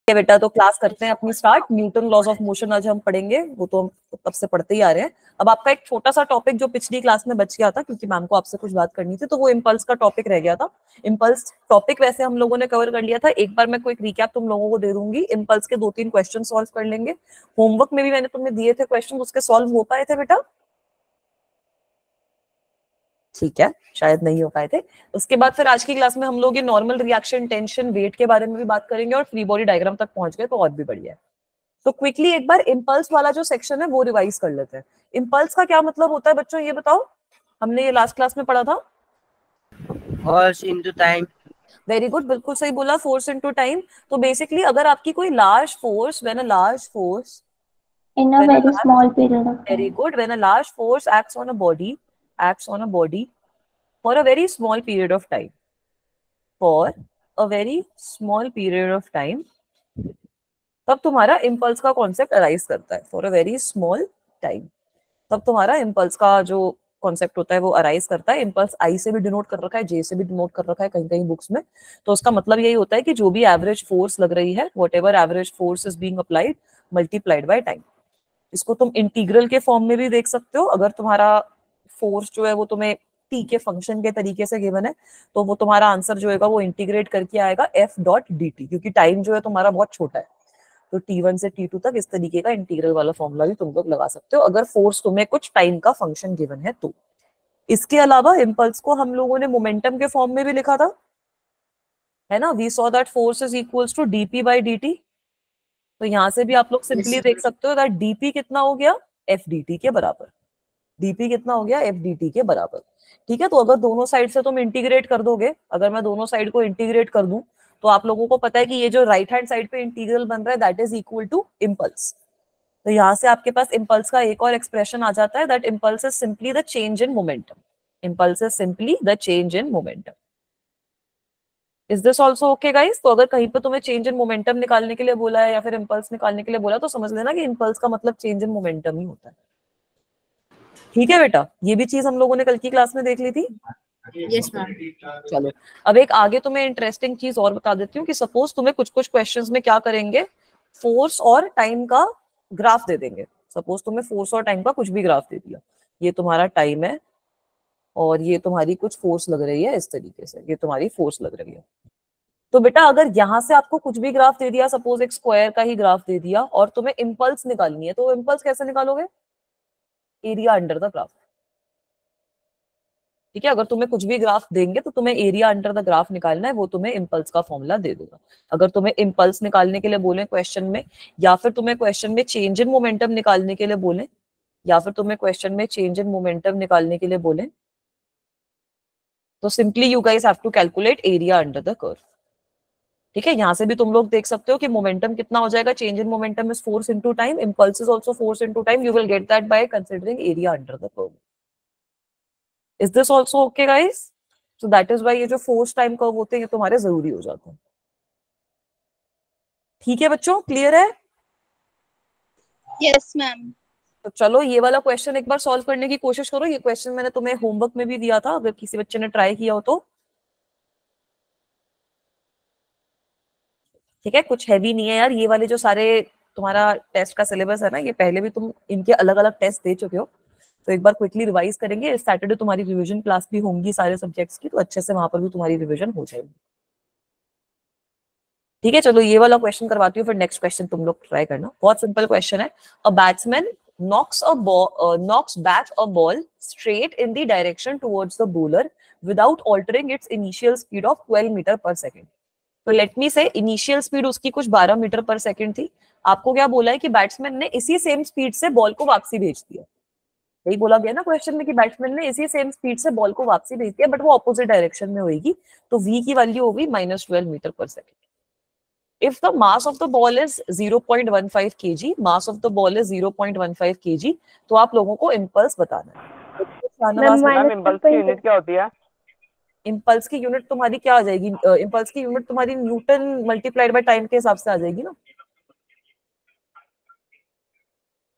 बेटा तो क्लास करते हैं अपनी start. Newton laws of motion आज हम पढ़ेंगे, वो तो हम तब से पढ़ते ही आ रहे हैं। अब आपका एक छोटा सा टॉपिक जो पिछली क्लास में बच गया था, क्योंकि मैम को आपसे कुछ बात करनी थी, तो वो इम्पल्स का टॉपिक रह गया था। इम्पल्स टॉपिक वैसे हम लोगों ने कवर कर लिया था। एक बार मैं कोई रिकैप तुम लोगों को दे दूंगी। इम्पल्स के 2-3 क्वेश्चन सॉल्व कर लेंगे। होमवर्क में भी मैंने तुम्हें दिए थे क्वेश्चन, उसके सॉल्व हो पाए थे बेटा? ठीक है, शायद नहीं हो पाए थे। उसके बाद फिर आज की क्लास में हम लोग ये नॉर्मल रिएक्शन, टेंशन, वेट के बारे में भी बात करेंगे, और फ्री बॉडी डायग्राम तक पहुंच गए तो और भी बढ़िया है। तो क्विकली एक बार इम्पल्स वाला जो सेक्शन है वो रिवाइज कर लेते हैं। इम्पल्स का क्या मतलब होता है बच्चों, ये बताओ। हमने ये लास्ट क्लास में पढ़ा था। Force into time. Very good, बिल्कुल सही बोला, फोर्स इनटू टाइम। तो बेसिकली अगर आपकी कोई large force, when a large force in a very small period of very time. Good, when a large force acts on a body for a very small period of time, for a very small period of time, तब तुम्हारा impulse का concept arise करता है। For a very small time, तब तुम्हारा impulse का जो concept होता है वो अराइज करता है। इम्पल्स आई से भी डिनोट कर रखा है, जे से भी डिनोट कर रखा है कहीं कहीं बुक्स में। तो उसका मतलब यही होता है कि जो भी एवरेज फोर्स लग रही है, what ever average force is being applied, multiplied by time. इसको तुम इंटीग्रल के फॉर्म में भी देख सकते हो। अगर तुम्हारा फोर्स जो है वो तुम्हें टी के फंक्शन के तरीके से गिवन है, तो वो तुम्हारा आंसर जो है वो इंटीग्रेट करके आएगा एफ डॉट डी टी, क्योंकि टाइम जो है तुम्हारा बहुत छोटा है। तो T1 से T2 तक इस तरीके का इंटीग्रल वाला फॉर्मूला भी तुम लोग लगा सकते हो, अगर फोर्स तुम्हें कुछ टाइम का फंक्शन गिवन है तो। इसके अलावा इम्पल्स को हम लोगों ने मोमेंटम के फॉर्म में भी लिखा था, है ना। We saw that force is equals to DP by D. तो यहां से भी आप लोग सिंपली देख सकते हो दैट डीपी कितना हो गया, एफ डी टी के बराबर। डीपी कितना हो गया, एफ डी टी के बराबर। ठीक है, तो अगर दोनों साइड से तुम इंटीग्रेट कर दोगे, अगर मैं दोनों साइड को इंटीग्रेट कर दूं, तो आप लोगों को पता है कि ये जो राइट हैंड साइड पे इंटीग्रल बन रहा है that is equal to impulse. तो यहां से आपके पास इम्पल्स का एक और एक्सप्रेशन आ जाता है, that impulse is simply the change in momentum. Impulse is simply the change in momentum. Is this also okay guys? तो अगर कहीं पे तुम्हें चेंज इन मोमेंटम निकालने के लिए बोला है या फिर इम्पल्स निकालने के लिए बोला है, तो समझ लेना कि इम्पल्स का मतलब चेंज इन मोमेंटम ही होता है। ठीक है बेटा, ये भी चीज हम लोगों ने कल की क्लास में देख ली थी। Yes ma'am. चलो, अब एक आगे तुम्हें इंटरेस्टिंग चीज और बता देती हूँ कि सपोज तुम्हें कुछ कुछ क्वेश्चंस में क्या करेंगे, फोर्स और टाइम का ग्राफ दे देंगे। सपोज तुम्हें फोर्स और टाइम का कुछ भी ग्राफ दे दिया, ये तुम्हारा टाइम है और ये तुम्हारी कुछ फोर्स लग रही है, इस तरीके से ये तुम्हारी फोर्स लग रही है। तो बेटा अगर यहां से आपको कुछ भी ग्राफ दे दिया, सपोज एक स्क्वायर का ही ग्राफ दे दिया, और तुम्हें इम्पल्स निकालनी है, तो इम्पल्स कैसे निकालोगे? Area under the graph. ठीक है, अगर तुम्हें कुछ भी ग्राफ देंगे तो तुम्हें एरिया अंडर द ग्राफ निकालना है, वो तुम्हें इम्पल्स का फॉर्मूला दे देगा। अगर तुम्हें इम्पल्स निकालने के लिए बोले क्वेश्चन में, या फिर तुम्हें क्वेश्चन में चेंज इन मोमेंटम निकालने के लिए बोले, या फिर तुम्हें क्वेश्चन में चेंज इन मोमेंटम निकालने के लिए बोले, तो simply you guys have to calculate area under the curve. ठीक है, यहां से भी तुम लोग देख सकते हो कि मोमेंटम कितना हो जाएगा, change in momentum is force into time, impulse is also force into time. You will get that bye considering area under the curve. Is this also okay guys? So that is why ये जो force time curve होते हैं ये तुम्हारे जरूरी हो जाते हैं। ठीक है बच्चों, क्लियर है? Yes, ma'am. तो चलो ये वाला क्वेश्चन एक बार सॉल्व करने की कोशिश करो। ये क्वेश्चन मैंने तुम्हें होमवर्क में भी दिया था, अगर किसी बच्चे ने ट्राई किया हो तो। ठीक है, कुछ हैवी नहीं है यार, ये वाले जो सारे तुम्हारा टेस्ट का सिलेबस है ना, ये पहले भी तुम इनके अलग अलग टेस्ट दे चुके हो। तो एक बार क्विकली रिवाइज करेंगे। इस सैटरडे तुम्हारी रिवीजन क्लास भी होंगी सारे सब्जेक्ट्स की, तो अच्छे से वहां पर भी तुम्हारी रिवीजन हो जाएगी। ठीक है, चलो ये वाला क्वेश्चन करवाती हूँ, फिर नेक्स्ट क्वेश्चन तुम लोग ट्राई करना। बहुत सिंपल क्वेश्चन है। A batsman knocks back a ball straight in the direction towards the bowler without altering its initial speed of 12 metre पर सेकेंड। तो लेट मी से इनिशियल स्पीड उसकी कुछ 12 मीटर पर सेकेंड थी। आपको क्या बोला है कि बैट्समैन ने इसी सेम स्पीड से बॉल को वापसी भेज दिया। यही बोला गया ना क्वेश्चन में कि बैट्समैन ने इसी सेम स्पीड से बॉल को वापसी भेज दिया, बट वो ऑपोजिट डायरेक्शन में होगी। तो v की वैल्यू होगी -12 मीटर पर second. If the mass of the ball is 0.15 kg, mass of the ball is 0.15 kg, तो आप लोगों को इम्पल्स बताना है। मैम इम्पल्स की यूनिट क्या होती है? इम्पल्स की यूनिट तुम्हारी क्या आ जाएगी? इम्पल्स की यूनिट तुम्हारी न्यूटन मल्टीप्लाइड बाय टाइम के हिसाब से आ जाएगी ना।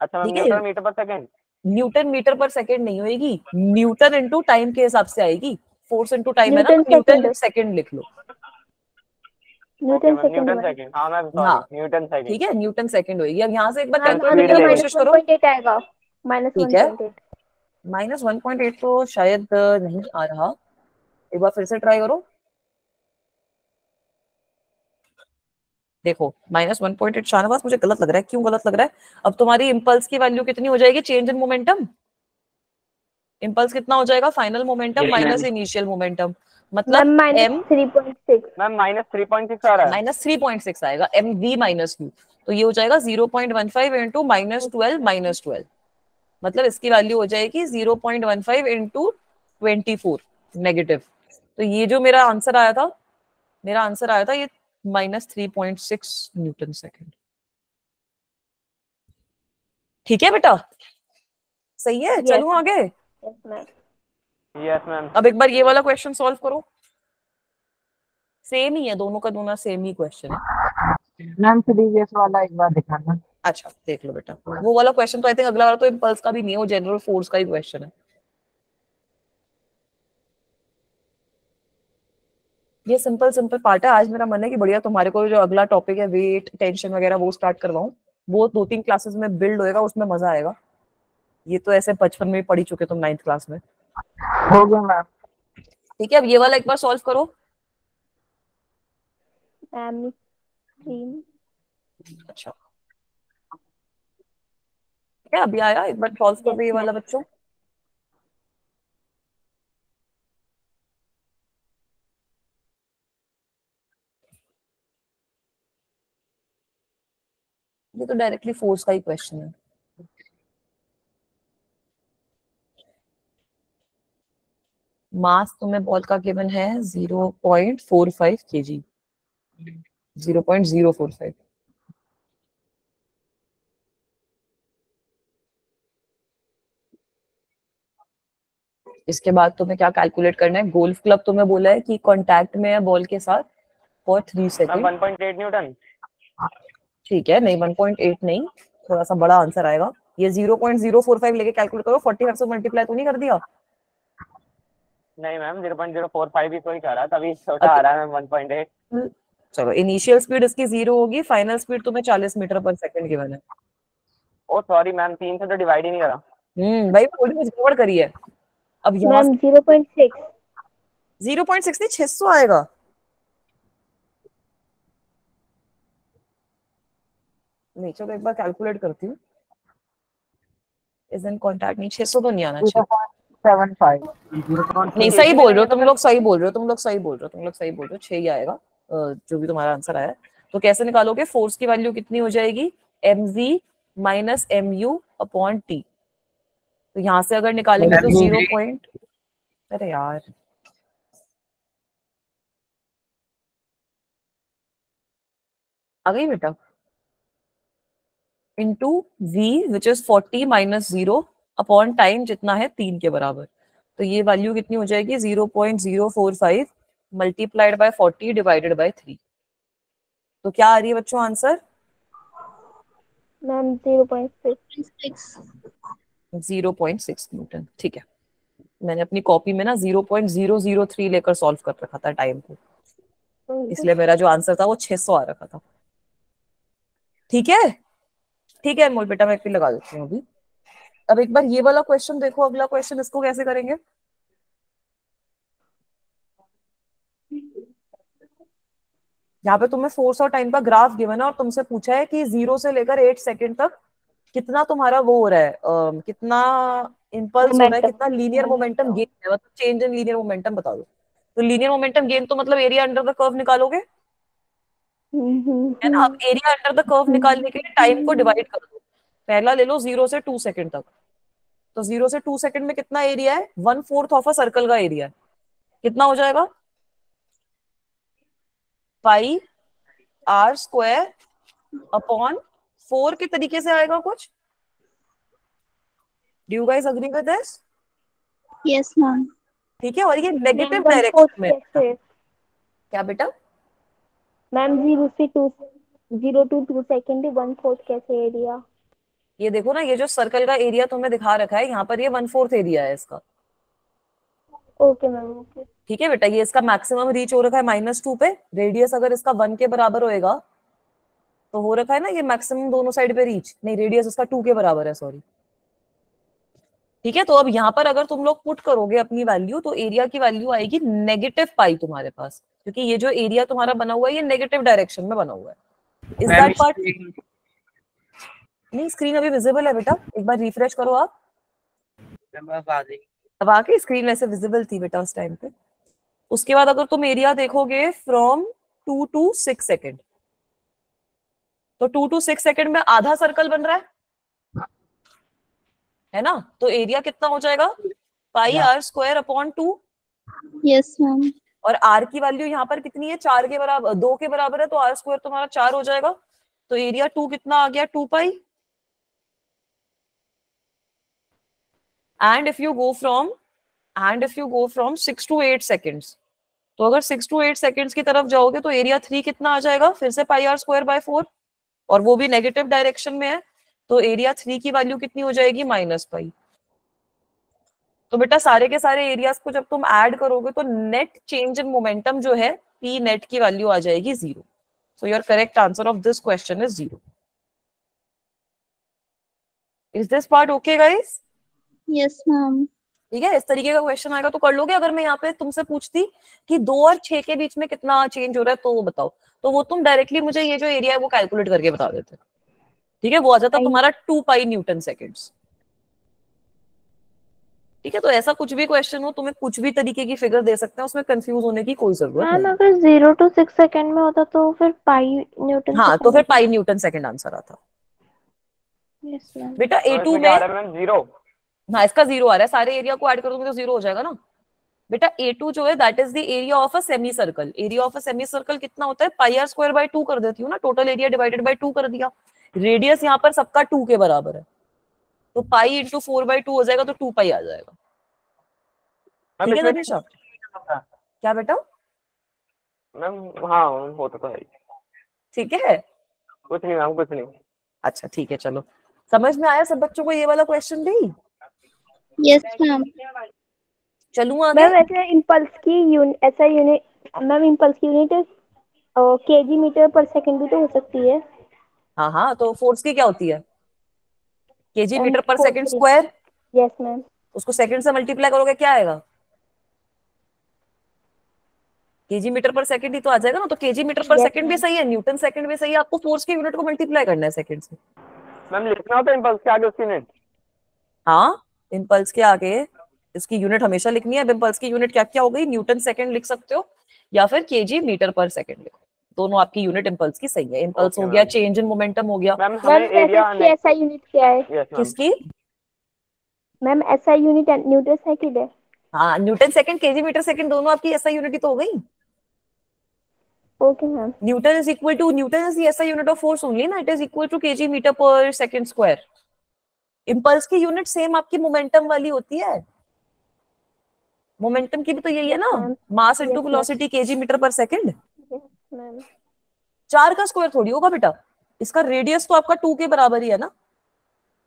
अच्छा मैम, ठीक है, Newton metre per second. Newton metre per second नहीं होगी, न्यूटन इनटू टाइम के हिसाब से आएगी। फोर्स इनटू टाइम है ना, Newton तो न्यूटन second. सेकंड लिख लो। न्यूटन मैम सेकंड न्यूटन हुआ। सेकंड, हाँ मैम हाँ, सॉरी न्यूटन ठीक सेकंड। है, न्यूटन सेकंड होगी। अब यहाँ से एक बार मैम कैलकुलेट स्पीड करने की लेंगे। कोशिश करो। -1.8 आएगा, ठीक है, -1.8। -1.8 तो शायद नहीं आ रहा, एक बार फिर से ट्राई करो। देखो -1.8 शाहनवाज, मुझे गलत लग रहा है। क्यों गलत लग रहा है? अब तुम्हारी इम्पल्स की वैल्यू कितनी हो जाएगी? चेंज इन मोमेंटम, इम्पल्स कितना हो जाएगा? Final momentum minus initial momentum, मतलब मैम m -3.6। मैम -3.6 आ रहा है। -3.6 आएगा, mv माइनस u। तो ये हो जाएगा 0.15 इंटू -12 मतलब इसकी वैल्यू हो जाएगी 0.15 इंटू 24 नेगेटिव। तो ये जो मेरा आंसर आया था, मेरा आंसर आया था ये -3.6 न्यूटन सेकेंड। ठीक है बेटा, सही है। यस चलूं आगे। Yes ma'am. Yes ma'am. अब एक बार ये वाला क्वेश्चन सॉल्व करो। सेम ही है, दोनों का दोनों सेम ही क्वेश्चन है। मैम प्रीवियस वाला एक बार दिखाना। अच्छा देख लो बेटा, वो वाला क्वेश्चन तो आई थिंक अगला वाला तो इम्पल्स का भी नहीं है, वो जनरल फोर्स का ही क्वेश्चन है। ये सिंपल सिंपल पार्ट है। आज मेरा मन है कि बढ़िया तुम्हारे को जो अगला टॉपिक है वेट टेंशन वगैरह वो स्टार्ट करवाऊं। वो 2-3 क्लासेस में बिल्ड होएगा, उसमें मजा आएगा। ये तो ऐसे बचपन में पढ़ी चुके तुम 9th क्लास में। हो गया मैम। ठीक है, अब ये वाला एक बार सॉल्व करो। मैम 3। अच्छा ठीक है, अभी आया, एक बार सॉल्व कर दो ये यस वाला मैम। बच्चों। ये तो डायरेक्टली फोर्स का ही क्वेश्चन है। मास तुम्हें बॉल का गिवन है 0.45 kg, 0.045। इसके बाद तुम्हें क्या कैलकुलेट करना है? गोल्फ क्लब तुम्हें बोला है कि कांटेक्ट में है बॉल के साथ फॉर 3 मैम सेकंड। 1.8 न्यूटन। ठीक है, नहीं 1.8 नहीं, थोड़ा सा बड़ा आंसर आएगा। ये 0.045 लेके कैलकुलेट करो, 45 से मल्टीप्लाई तो नहीं कर दिया? नहीं मैम 0.045 ही कोई कह रहा, तभी छोटा अच्छा, आ रहा है मैम 1.8। चलो इनिशियल स्पीड इसकी 0 होगी, फाइनल स्पीड तुम्हें 40 मीटर पर सेकंड गिवन है। ओ सॉरी मैम 3 से तो डिवाइड ही नहीं करा। भाई थोड़ी कुछ गड़बड़ करी है। अब यहाँ मैम 0.6। 0.6 नहीं 600 आएगा। नहीं चलो एक बार कैलकुलेट करती हूँ। इज इन कॉन्टैक्ट नहीं, 600 तो नहीं आना चाहिए। 0.75। नहीं सही बोल रहे हो तुम लोग, सही बोल रहे हो तुम लोग, सही बोल रहे हो तुम लोग, सही बोल रहे हो। 6 ही आएगा जो भी तुम्हारा आंसर आया है। तो कैसे निकालोगे? फोर्स की वैल्यू कितनी हो जाएगी? mv minus mu upon t। तो यहाँ से अगर निकालेंगे तो 0 पॉइंट, अरे यार आ गई बेटा, into v which is 40 minus 0 upon time जितना है 3 के बराबर। तो ये वैल्यू कितनी हो जाएगी? 0.045 मल्टीप्लाइड बाय 40 डिवाइडेड बाय 3। तो क्या आ रही है बच्चों आंसर? मैम 0.6। 0.6 न्यूटन। ठीक है, मैंने अपनी कॉपी में ना 0.003 लेकर सॉल्व कर रखा था टाइम को, इसलिए मेरा जो आंसर था वो 600 आ रखा था। ठीक है, ठीक है अनमोल बेटा, मैं फिर लगा देती हूँ अभी। अब एक बार ये वाला क्वेश्चन देखो, अगला क्वेश्चन, इसको कैसे करेंगे? यहाँ पे तुम्हें फोर्स और टाइम का ग्राफ गिवन है और तुमसे पूछा है कि 0 से लेकर 8 सेकंड तक कितना तुम्हारा वो हो रहा है, कितना इम्पल्स हो रहा है, मोमेंटम। कितना लीनियर मोमेंटम गेन है, मतलब चेंज इन लीनियर मोमेंटम बता दो। तो लीनियर मोमेंटम गेन तो मतलब एरिया अंडर द कर्व निकालोगे, है ना? अब एरिया अंडर द कर्व निकालने के लिए टाइम को डिवाइड कर दो। पहला ले लो 0 से 2 सेकंड तक। तो 0 से 2 सेकंड में कितना एरिया है? 1/4 ऑफ अ सर्कल का एरिया है। कितना हो जाएगा? पाई आर स्क्वायर अपॉन 4 के तरीके से आएगा कुछ। Do you guys agree with this? Yes ma'am. ठीक है, और ये नेगेटिव मैम 1/4 डायरेक्शन में। कैसे? क्या बेटा? मैम 0 to 2 सेकेंड 1/4 कैसे एरिया? ये देखो ना, ये जो सर्कल का एरिया तुम्हें दिखा रखा है यहाँ पर, ये 1/4 एरिया है इसका। Okay ma'am okay. ठीक है बेटा, ये इसका मैक्सिमम रीच हो रखा है -2 पे, रेडियस अगर इसका 1 के बराबर होएगा तो हो रखा है ना ये मैक्सिमम दोनों साइड पे रीच, नहीं रेडियस इसका 2 के बराबर है, सॉरी। ठीक है, तो अब यहाँ पर अगर तुम लोग पुट करोगे अपनी वैल्यू तो एरिया की वैल्यू आएगी -पाई तुम्हारे पास, क्योंकि ये जो एरिया तुम्हारा बना हुआ है ये नेगेटिव डायरेक्शन में बना हुआ है। Is ma'am that part? नहीं, स्क्रीन अभी विजिबल है बेटा, एक बार रिफ्रेश करो आप। अब आके स्क्रीन ऐसे विजिबल थी बेटा उस टाइम पे। उसके बाद अगर तुम एरिया देखोगे फ्रॉम 2 to 6 सेकेंड, तो 2 to 6 सेकेंड में आधा सर्कल बन रहा है ना, तो एरिया कितना हो जाएगा, pi r square upon 2। Yes ma'am. और आर की वैल्यू यहाँ पर कितनी है, 4 के बराबर, 2 के बराबर है, तो आर स्क्वायर तुम्हारा 4 हो जाएगा। तो एरिया 2 कितना आ गया, 2 pi. And if you go from 6 to 8 seconds, तो अगर 6 to 8 सेकेंड्स की तरफ जाओगे तो एरिया 3 कितना आ जाएगा, फिर से पाई आर स्क्वायर बाय 4, और वो भी नेगेटिव डायरेक्शन में है, तो एरिया 3 की वैल्यू कितनी हो जाएगी, -पाई। तो बेटा सारे के सारे एरियाज को जब तुम ऐड करोगे तो नेट चेंज इन मोमेंटम जो है पी नेट की वैल्यू आ जाएगी 0। So your correct answer of this question is 0। Is this part okay guys? Yes ma'am. ठीक है, इस तरीके का क्वेश्चन आएगा तो कर लोगे। अगर मैं यहाँ पे तुमसे पूछती कि 2 और 6 के बीच में कितना चेंज हो रहा है तो वो बताओ, तो वो तुम डायरेक्टली मुझे ये जो एरिया है वो कैलकुलेट करके बता देते। ठीक है, वो आ जाता तुम्हारा 2 पाई न्यूटन सेकेंड्स। ठीक है, तो ऐसा कुछ भी क्वेश्चन हो तुम्हें कुछ भी तरीके की फिगर दे सकते हैं, उसमें कंफ्यूज होने की कोई जरूरत नहीं। मैम अगर 0 to 6 सेकेंड में होता तो फिर पाई न्यूटन। हाँ, तो फिर पाई न्यूटन सेकेंड आंसर आता। Yes ma'am. बेटा तो A2 इसमें में, क्या आ रहा है मैम, 0? हाँ इसका 0 आ रहा है, सारे एरिया को ऐड कर दोगे तो 0 हो जाएगा ना। बेटा A2 जो है that is the area of a semi circle. Area of a semi circle कितना होता है, पाई आर स्क्वायर बाय 2 कर देती हूँ ना, टोटल एरिया डिवाइडेड बाय 2 कर दिया। रेडियस यहाँ पर सबका 2 के बराबर है, तो पाई इंटू 4/2 हो जाएगा, तो 2 पाई आ जाएगा। मैम ठीक है इसमें तनिषा? क्या बेटा? मैम हाँ होता तो है। ठीक है, कुछ नहीं मैम, कुछ नहीं। अच्छा ठीक है, चलो समझ में आया सब बच्चों को ये वाला क्वेश्चन भी? Yes ma'am. चलूं आगे? मैम ऐसे इम्पल्स की यूनिट, ऐसा यूनिट मैम, इम्पल्स की unit KG metre per second भी तो हो सकती है। हाँ हाँ, तो फोर्स की क्या होती है, केजी मीटर पर फोर्स सेकंड की। स्क्वायर। Yes ma'am. उसको सेकंड से मल्टीप्लाई करोगे क्या आएगा, केजी मीटर पर सेकंड ही तो आ जाएगा ना। तो केजी मीटर पर Yes, सेकंड भी सही है, न्यूटन सेकंड भी सही है, आपको फोर्स के यूनिट को मल्टीप्लाई करना है सेकंड से। मैम लिखना होता है इम्पल्स के आगे उसकी यूनिट? हाँ, इम्पल्स के आगे इसकी यूनिट हमेशा लिखनी है। इम्पल्स की यूनिट क्या क्या हो गई, न्यूटन सेकंड लिख सकते हो या फिर केजी मीटर पर सेकंड लिखो, दोनों आपकी यूनिट इम्पल्स की सही है। इम्पल्स Okay, हो गया, मैम। चेंज इन मोमेंटम हो गया। मैम हमें एरिया मैम ऐसा यूनिट क्या है? Yes ma'am. किसकी? Ma'am SI unit newton second है। हाँ, newton second KG metre second दोनों आपकी ऐसा यूनिट ही तो हो गई। Okay ma'am. Newton is the SI unit of force only ना, it is equal to KG metre per second square. Impulse की यूनिट सेम आपकी मोमेंटम वाली होती है, मोमेंटम की भी तो यही है ना, mass into velocity KG metre per second. Ma'am 4 का स्क्वायर थोड़ी होगा बेटा, इसका रेडियस तो आपका 2 के बराबर ही है ना।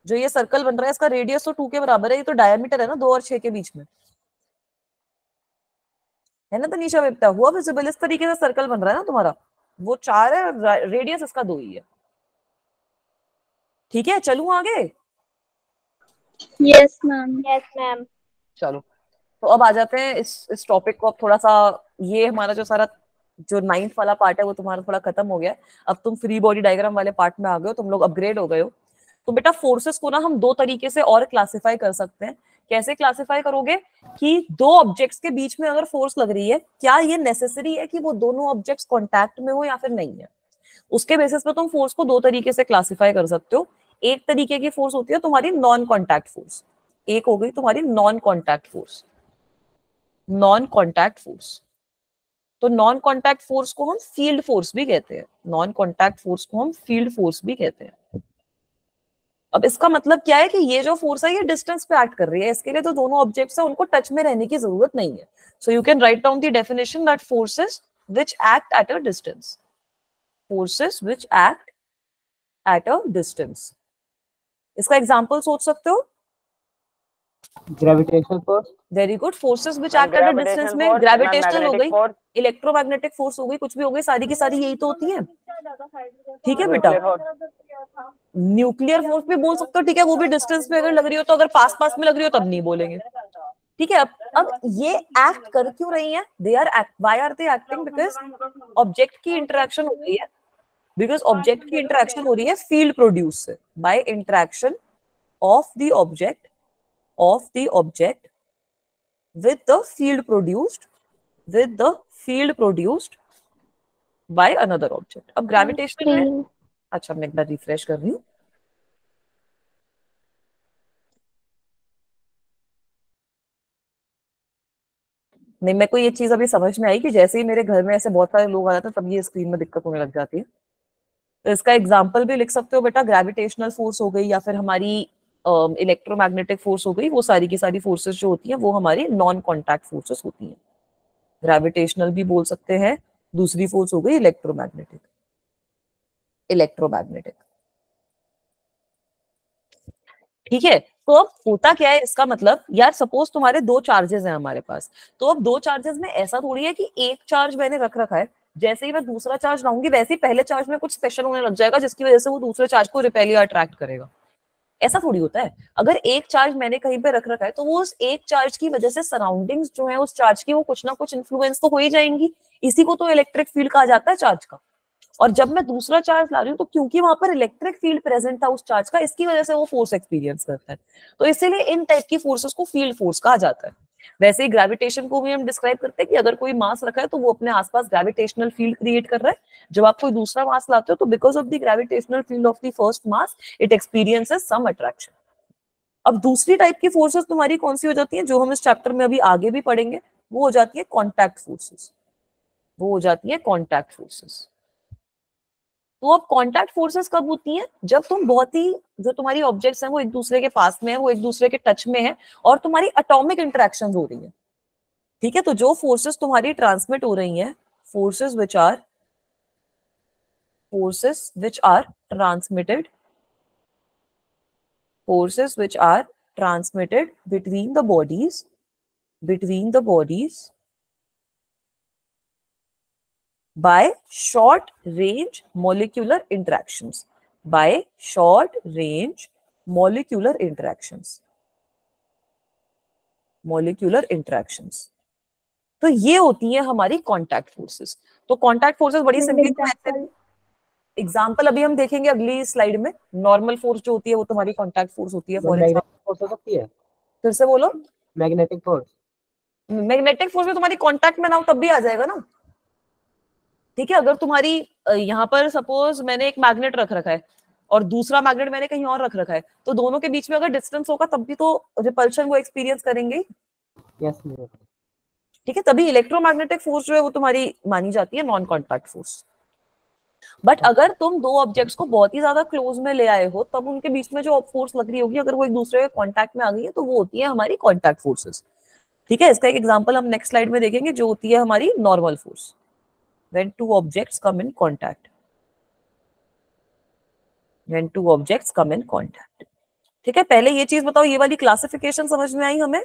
जो ये सर्कल बन रहा है इसका रेडियस तो 2 के बराबर है, ये तो डायमीटर है ना 2 और 6 के बीच में, है ना तनीषा? बेटा हुआ विजिबल? इस तरीके से सर्कल बन रहा है ना तुम्हारा, वो 4 है, रेडियस इसका 2 ही है। ठीक है, चलूं आगे? Yes ma'am. Yes ma'am. चलो, तो अब आ जाते हैं इस टॉपिक को। अब थोड़ा सा ये हमारा जो सारा जो 9th वाला पार्ट है वो तुम्हारा थोड़ा खत्म हो गया है। अब तुम फ्री बॉडी डायग्राम वाले पार्ट में आ गए हो, तुम लोग अपग्रेड हो गए हो। तो बेटा फोर्सेस को ना हम 2 तरीके से और क्लासिफाई कर सकते हैं। कैसे क्लासिफाई करोगे कि 2 ऑब्जेक्ट्स के बीच में अगर फोर्स लग रही है, क्या ये नेसेसरी है कि वो दोनों ऑब्जेक्ट्स कांटेक्ट में हो या फिर नहीं है। उसके बेसिस पे तुम फोर्स को 2 तरीके से क्लासिफाई कर सकते हो। एक तरीके की फोर्स होती है तुम्हारी नॉन कॉन्टैक्ट फोर्स, एक हो गई तुम्हारी non contact force. Non contact force, तो नॉन कॉन्टैक्ट फोर्स को हम फील्ड फोर्स भी कहते हैं। नॉन कॉन्टैक्ट फोर्स को हम फील्ड फोर्स भी कहते हैं। अब इसका मतलब क्या है कि ये जो फोर्स है ये डिस्टेंस पे एक्ट कर रही है, इसके लिए तो दोनों ऑब्जेक्ट्स है उनको टच में रहने की जरूरत नहीं है। So you can write down the definition that forces which act at a distance, forces which act at a distance. इसका एग्जांपल सोच सकते हो? Gravitational force. Very good. Forces which act at a distance में gravitational हो गई, electromagnetic force हो गई, कुछ भी हो गई, सारी की सारी यही तो होती है। ठीक है बेटा, न्यूक्लियर फोर्स भी बोल सकते हो, ठीक है, वो भी डिस्टेंस में अगर लग रही हो तो, अगर पास पास में लग रही हो तब नहीं बोलेंगे। ठीक है, अब ये एक्ट कर क्यों रही है? They are why are they acting? Because object की इंटरेक्शन हो रही है, बिकॉज ऑब्जेक्ट की इंटरेक्शन हो रही है फील्ड प्रोड्यूस से, by interaction of the object with the field produced by another object. अब ग्रेविटेशन में, अच्छा मैं एक बार रिफ्रेश कर रही हूँ। नहीं, मेरे को ये चीज अभी समझ में आई कि जैसे ही मेरे घर में ऐसे बहुत सारे लोग आ जाते हैं तब ये स्क्रीन में दिक्कत होने लग जाती है। तो इसका एग्जाम्पल भी लिख सकते हो बेटा, ग्रेविटेशनल फोर्स हो गई या फिर हमारी इलेक्ट्रोमैग्नेटिक फोर्स हो गई, वो सारी की सारी फोर्सेस जो होती हैं वो हमारी नॉन कॉन्टैक्ट फोर्सेस होती हैं। ग्रेविटेशनल भी बोल सकते हैं, दूसरी फोर्स हो गई इलेक्ट्रोमैग्नेटिक। ठीक है, तो अब होता क्या है इसका मतलब, यार सपोज तुम्हारे दो चार्जेस हैं हमारे पास, तो अब दो चार्जेस में ऐसा थोड़ी है कि एक चार्ज मैंने रख रखा है, जैसे ही मैं दूसरा चार्ज लाऊंगी वैसे ही पहले चार्ज में कुछ स्पेशल होने लग जाएगा जिसकी वजह से वो दूसरे चार्ज को रिपेल या अट्रैक्ट करेगा। ऐसा थोड़ी होता है। अगर एक चार्ज मैंने कहीं पे रख रखा है तो वो उस एक चार्ज की वजह से सराउंडिंग्स जो है उस चार्ज की वो कुछ ना कुछ इन्फ्लुएंस तो हो ही जाएंगी। इसी को तो इलेक्ट्रिक फील्ड कहा जाता है चार्ज का। और जब मैं दूसरा चार्ज ला रही हूँ तो क्योंकि वहां पर इलेक्ट्रिक फील्ड प्रेजेंट था उस चार्ज का, इसकी वजह से वो फोर्स एक्सपीरियंस करता है। तो इसीलिए इन टाइप की फोर्सेस को फील्ड फोर्स कहा जाता है। वैसे ही ग्रेविटेशन को भी हम डिस्क्राइब करते हैं कि अगर कोई मास रखा है तो वो अपने आसपास ग्रेविटेशनल फील्ड क्रिएट कर रहा है। जब आप कोई दूसरा मास लाते हो तो because of the gravitational field of the first mass it experiences some attraction. अब दूसरी टाइप की फोर्सेस तुम्हारी कौन सी हो जाती है, जो हम इस चैप्टर में अभी आगे भी पढ़ेंगे, वो हो जाती है कॉन्टैक्ट फोर्सेस। तो अब कॉन्टैक्ट फोर्सेस कब होती हैं? जब तुम बहुत ही, जो तुम्हारी ऑब्जेक्ट्स हैं वो एक दूसरे के पास में है, वो एक दूसरे के टच में है और तुम्हारी एटॉमिक इंटरेक्शंस हो रही है। ठीक है, तो जो फोर्सेस तुम्हारी ट्रांसमिट हो रही हैं, forces which are transmitted between the bodies by short range molecular interactions. तो ये होती है हमारी कॉन्टैक्ट फोर्सेस। तो कॉन्टैक्ट फोर्सेस बड़ी सिंपल एग्जाम्पल अभी हम देखेंगे अगली स्लाइड में। नॉर्मल फोर्स जो होती है वो तुम्हारी कॉन्टैक्ट फोर्स होती है। फॉर एग्जाम्पल फोर्स हो सकती है, फिर से बोलो। मैग्नेटिक फोर्स में तुम्हारी कॉन्टैक्ट में ना हो तब भी आ जाएगा ना। ठीक है, अगर तुम्हारी यहाँ पर सपोज मैंने एक मैग्नेट रख रखा है और दूसरा मैग्नेट मैंने कहीं और रख रखा है, तो दोनों के बीच में अगर डिस्टेंस होगा तब भी तो रिपल्शन वो एक्सपीरियंस करेंगे। यस। ठीक है, तभी इलेक्ट्रोमैग्नेटिक फोर्स जो है वो तुम्हारी मानी जाती है नॉन कॉन्टैक्ट फोर्स। बट अगर तुम दो ऑब्जेक्ट्स को बहुत ही ज्यादा क्लोज में ले आए हो तब उनके बीच में जो फोर्स लग रही होगी, अगर वो एक दूसरे के कॉन्टैक्ट में आ गई है तो वो होती है हमारी कॉन्टैक्ट फोर्सेस। ठीक है, इसका एक एग्जांपल हम नेक्स्ट स्लाइड में देखेंगे जो होती है हमारी normal force. When two objects come in contact. ठीक है, पहले ये चीज बताओ, ये वाली क्लासिफिकेशन समझ में आई हमें?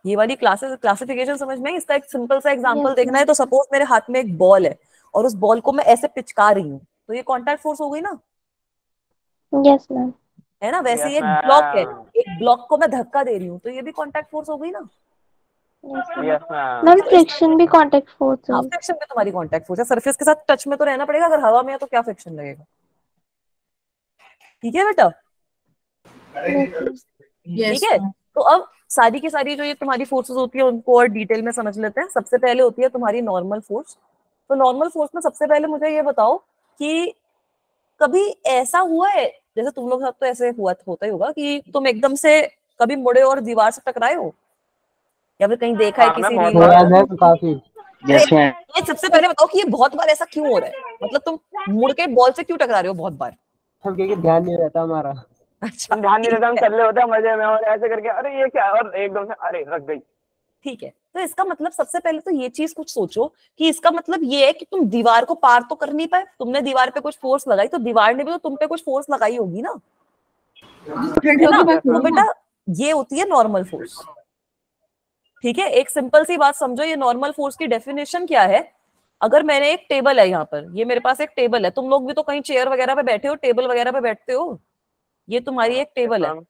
ये वाली क्लासिफिकेशन समझ में आई? इसका एक सिंपल सा एग्जांपल देखना है तो सपोज मेरे हाथ में एक बॉल है और उस बॉल को मैं ऐसे पिचका रही हूँ, तो ये कॉन्टैक्ट फोर्स हो गई ना? Yes ma'am. है ना? वैसे ये ब्लॉक है, एक ब्लॉक को मैं धक्का दे रही हूँ तो ये भी कॉन्टैक्ट फोर्स हो गई ना? मैम फ्रिक्शन भी कांटेक्ट फोर्स है। हाँ, फ्रिक्शन भी तुम्हारी कांटेक्ट फोर्स है। सरफेस के साथ टच में तो रहना पड़ेगा, अगर हवा में है तो क्या फ्रिक्शन लगेगा। ठीक है बेटा? ठीक है, तो अब सारी की सारी जो ये तुम्हारी फोर्सेस होती है उनको और डिटेल में समझ लेते हैं। सबसे पहले होती है तुम्हारी नॉर्मल फोर्स। तो नॉर्मल फोर्स में सबसे पहले मुझे ये बताओ कि कभी ऐसा हुआ है, जैसे तुम लोग साथ तो ऐसे होता ही होगा कि तुम एकदम से कभी मुड़े और दीवार से टकराए हो, या फिर कहीं देखा है किसी रील? काफी। Yes ma'am. ये सबसे पहले बताओ कि ये बहुत बार ऐसा क्यों हो रहा है, मतलब तुम मुड़ के बॉल से क्यों टकरा रहे हो बहुत बार? क्योंकि ध्यान नहीं रहता हमारा। अच्छा, ध्यान नहीं रहता, हम चल रहे होते हैं मजे में और ऐसे करके अरे ये क्या, और एकदम से अरे रख गई। ठीक है, तो इसका मतलब सबसे पहले तो ये चीज कुछ सोचो कि इसका मतलब ये है कि तुम दीवार को पार तो कर नहीं पाए, तुमने दीवार पे कुछ फोर्स लगाई तो दीवार ने भी तो तुम पे कुछ फोर्स लगाई होगी ना। है ना? तो बेटा ये होती है नॉर्मल फोर्स। ठीक है, एक सिंपल सी बात समझो, ये नॉर्मल फोर्स की डेफिनेशन क्या है। अगर मैंने एक टेबल है यहाँ पर, ये मेरे पास एक टेबल है, तुम लोग भी तो कहीं चेयर वगैरह पे बैठे हो, टेबल वगैरह पे बैठते हो, ये तुम्हारी एक टेबल है। मैम।